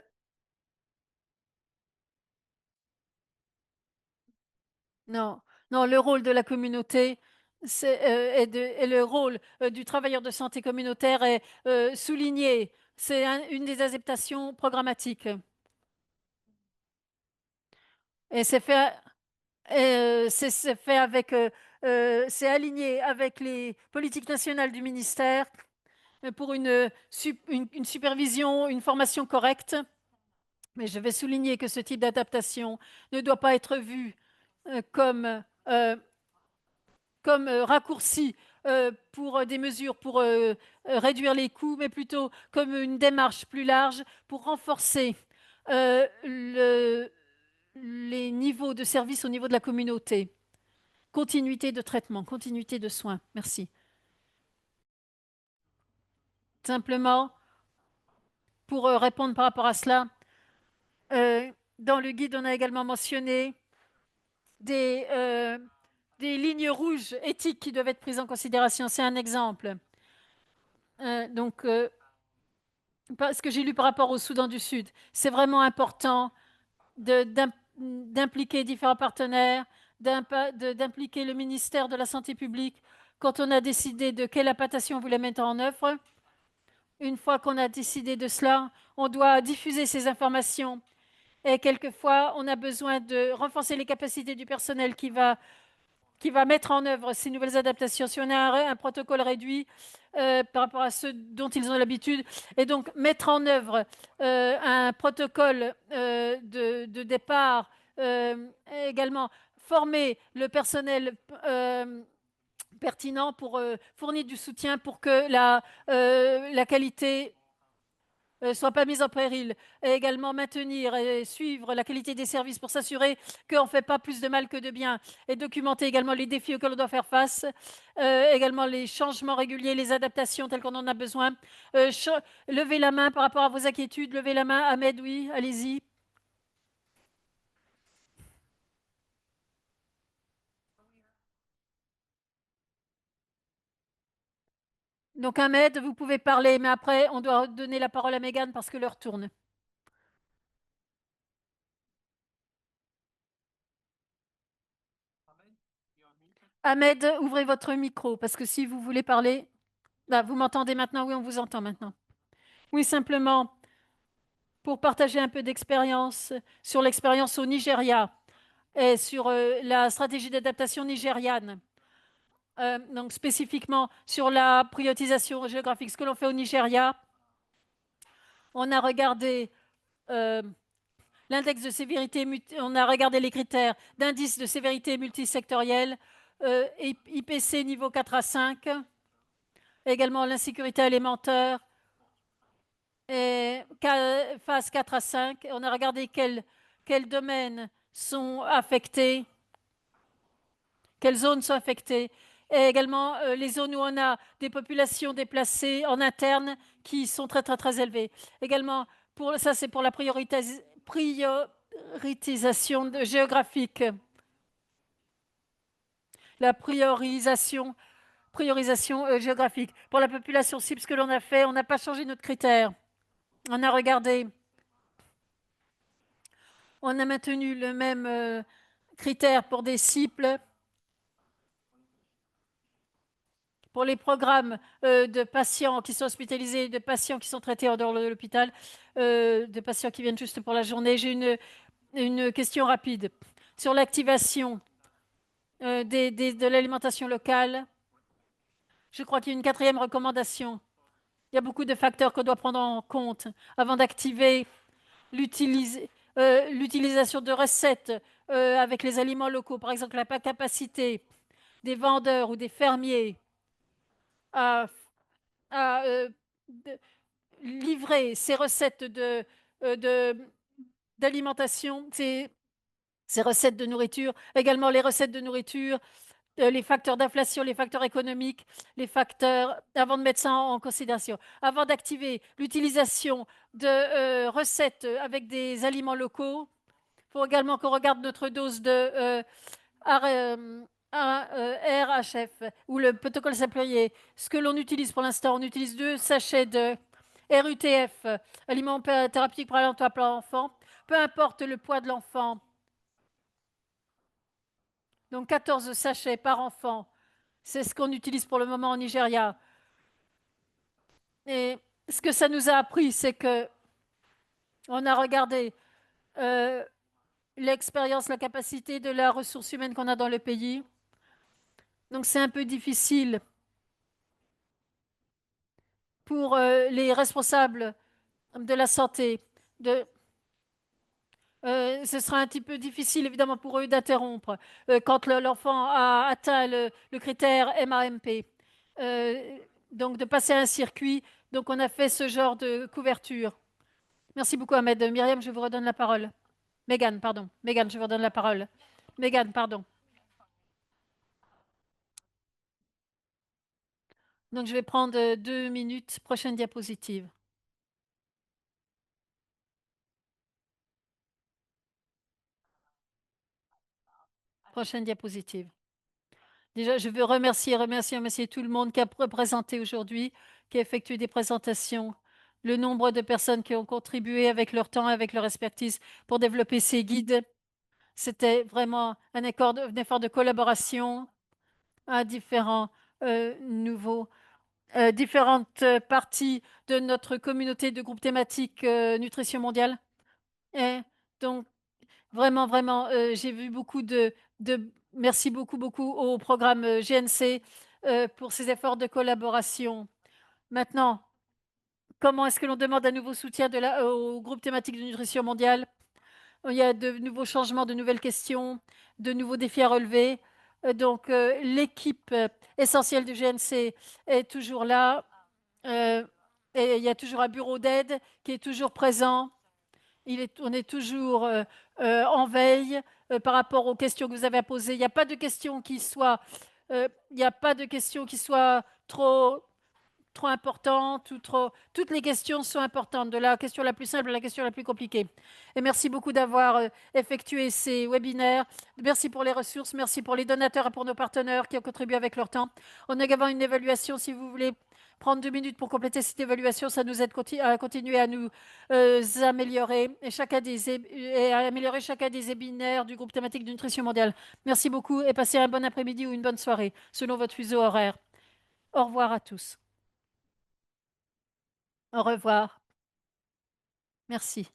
S1: non, non, le rôle de la communauté et le rôle du travailleur de santé communautaire est souligné. C'est une des acceptations programmatiques. Et c'est fait avec, c'est aligné avec les politiques nationales du ministère pour une supervision, une formation correcte. Mais je vais souligner que ce type d'adaptation ne doit pas être vu comme raccourci pour des mesures pour réduire les coûts, mais plutôt comme une démarche plus large pour renforcer les niveaux de service au niveau de la communauté. Continuité de traitement, continuité de soins. Merci. Simplement, pour répondre par rapport à cela, dans le guide, on a également mentionné des, euh, des lignes rouges éthiques qui doivent être prises en considération. C'est un exemple. Donc, ce que j'ai lu par rapport au Soudan du Sud, c'est vraiment important d'impliquer différents partenaires, d'impliquer le ministère de la Santé publique quand on a décidé de quelle implantation on voulait mettre en œuvre. Une fois qu'on a décidé de cela, on doit diffuser ces informations. Et quelquefois, on a besoin de renforcer les capacités du personnel qui va mettre en œuvre ces nouvelles adaptations. Si on a un protocole réduit par rapport à ceux dont ils ont l'habitude, et donc mettre en œuvre un protocole de départ, et également former le personnel pertinent pour fournir du soutien pour que la qualité soit pas mise en péril, et également maintenir et suivre la qualité des services pour s'assurer qu'on ne fait pas plus de mal que de bien, et documenter également les défis auxquels on doit faire face, également les changements réguliers, les adaptations telles qu'on en a besoin. Levez la main par rapport à vos inquiétudes, levez la main. Ahmed, oui, allez-y. Donc Ahmed, vous pouvez parler, mais après, on doit donner la parole à Megan parce que l'heure tourne. Ahmed, ouvrez votre micro parce que si vous voulez parler, là, vous m'entendez maintenant? Oui, on vous entend maintenant. Oui, simplement pour partager un peu d'expérience sur l'expérience au Nigeria et sur la stratégie d'adaptation nigériane. Donc spécifiquement sur la priorisation géographique. Ce que l'on fait au Nigeria, on a regardé euh, l'index de sévérité, on a regardé les critères d'indice de sévérité multisectorielle, IPC niveau 4 à 5, également l'insécurité alimentaire, et phase 4 à 5. On a regardé quels domaines sont affectés, quelles zones sont affectées, et également les zones où on a des populations déplacées en interne qui sont très très très élevées. Également, ça c'est pour la priorisation géographique, la priorisation géographique. Pour la population cible, ce que l'on a fait, on n'a pas changé notre critère. On a regardé, on a maintenu le même critère pour des cibles. Pour les programmes de patients qui sont hospitalisés, de patients qui sont traités en dehors de l'hôpital, de patients qui viennent juste pour la journée, j'ai une question rapide sur l'activation de l'alimentation locale. Je crois qu'il y a une quatrième recommandation. Il y a beaucoup de facteurs qu'on doit prendre en compte avant d'activer l'utilisation de recettes avec les aliments locaux. Par exemple, la capacité des vendeurs ou des fermiers à, à livrer ces recettes d'alimentation, ces recettes de nourriture, également les recettes de nourriture, les facteurs d'inflation, les facteurs économiques, les facteurs, avant de mettre ça en considération. Avant d'activer l'utilisation de recettes avec des aliments locaux, il faut également qu'on regarde notre dose de RHF ou le protocole Saint-Plurier. Ce que l'on utilise pour l'instant, on utilise 2 sachets de RUTF, aliments thérapeutiques pour l'enfant, peu importe le poids de l'enfant. Donc 14 sachets par enfant. C'est ce qu'on utilise pour le moment en Nigeria. Et ce que ça nous a appris, c'est que on a regardé euh, l'expérience, la capacité de la ressource humaine qu'on a dans le pays. Donc c'est un peu difficile pour les responsables de la santé. Ce sera un petit peu difficile, évidemment, pour eux d'interrompre quand l'enfant a atteint le critère MAMP. Euh, donc, de passer à un circuit. Donc, on a fait ce genre de couverture. Merci beaucoup, Ahmed. Myriam, je vous redonne la parole. Megan, pardon. Megan, je vous redonne la parole. Megan, pardon. Donc, je vais prendre 2 minutes. Prochaine diapositive. Prochaine diapositive. Déjà, je veux remercier tout le monde qui a présenté aujourd'hui, qui a effectué des présentations, le nombre de personnes qui ont contribué avec leur temps, avec leur expertise pour développer ces guides. C'était vraiment un effort de collaboration à différentes parties de notre communauté de groupe thématique nutrition mondiale. Et donc, vraiment, vraiment, j'ai vu merci beaucoup, beaucoup au programme GNC pour ces efforts de collaboration. Maintenant, comment est-ce que l'on demande un nouveau soutien au groupe thématique de nutrition mondiale? Il y a de nouveaux changements, de nouvelles questions, de nouveaux défis à relever. Donc, l'équipe essentielle du GNC est toujours là. Euh, et il y a toujours un bureau d'aide qui est toujours présent. On est toujours en veille par rapport aux questions que vous avez posées. Il n'y a pas de questions qui soient, il n'y a pas de questions qui soient trop trop importantes ou trop. Toutes les questions sont importantes, de la question la plus simple à la question la plus compliquée. Et merci beaucoup d'avoir effectué ces webinaires. Merci pour les ressources, merci pour les donateurs et pour nos partenaires qui ont contribué avec leur temps. On a également une évaluation si vous voulez prendre 2 minutes pour compléter cette évaluation, ça nous aide à continuer à nous améliorer et à améliorer chacun des webinaires du groupe thématique de nutrition mondiale. Merci beaucoup et passez un bon après-midi ou une bonne soirée selon votre fuseau horaire. Au revoir à tous. Au revoir. Merci.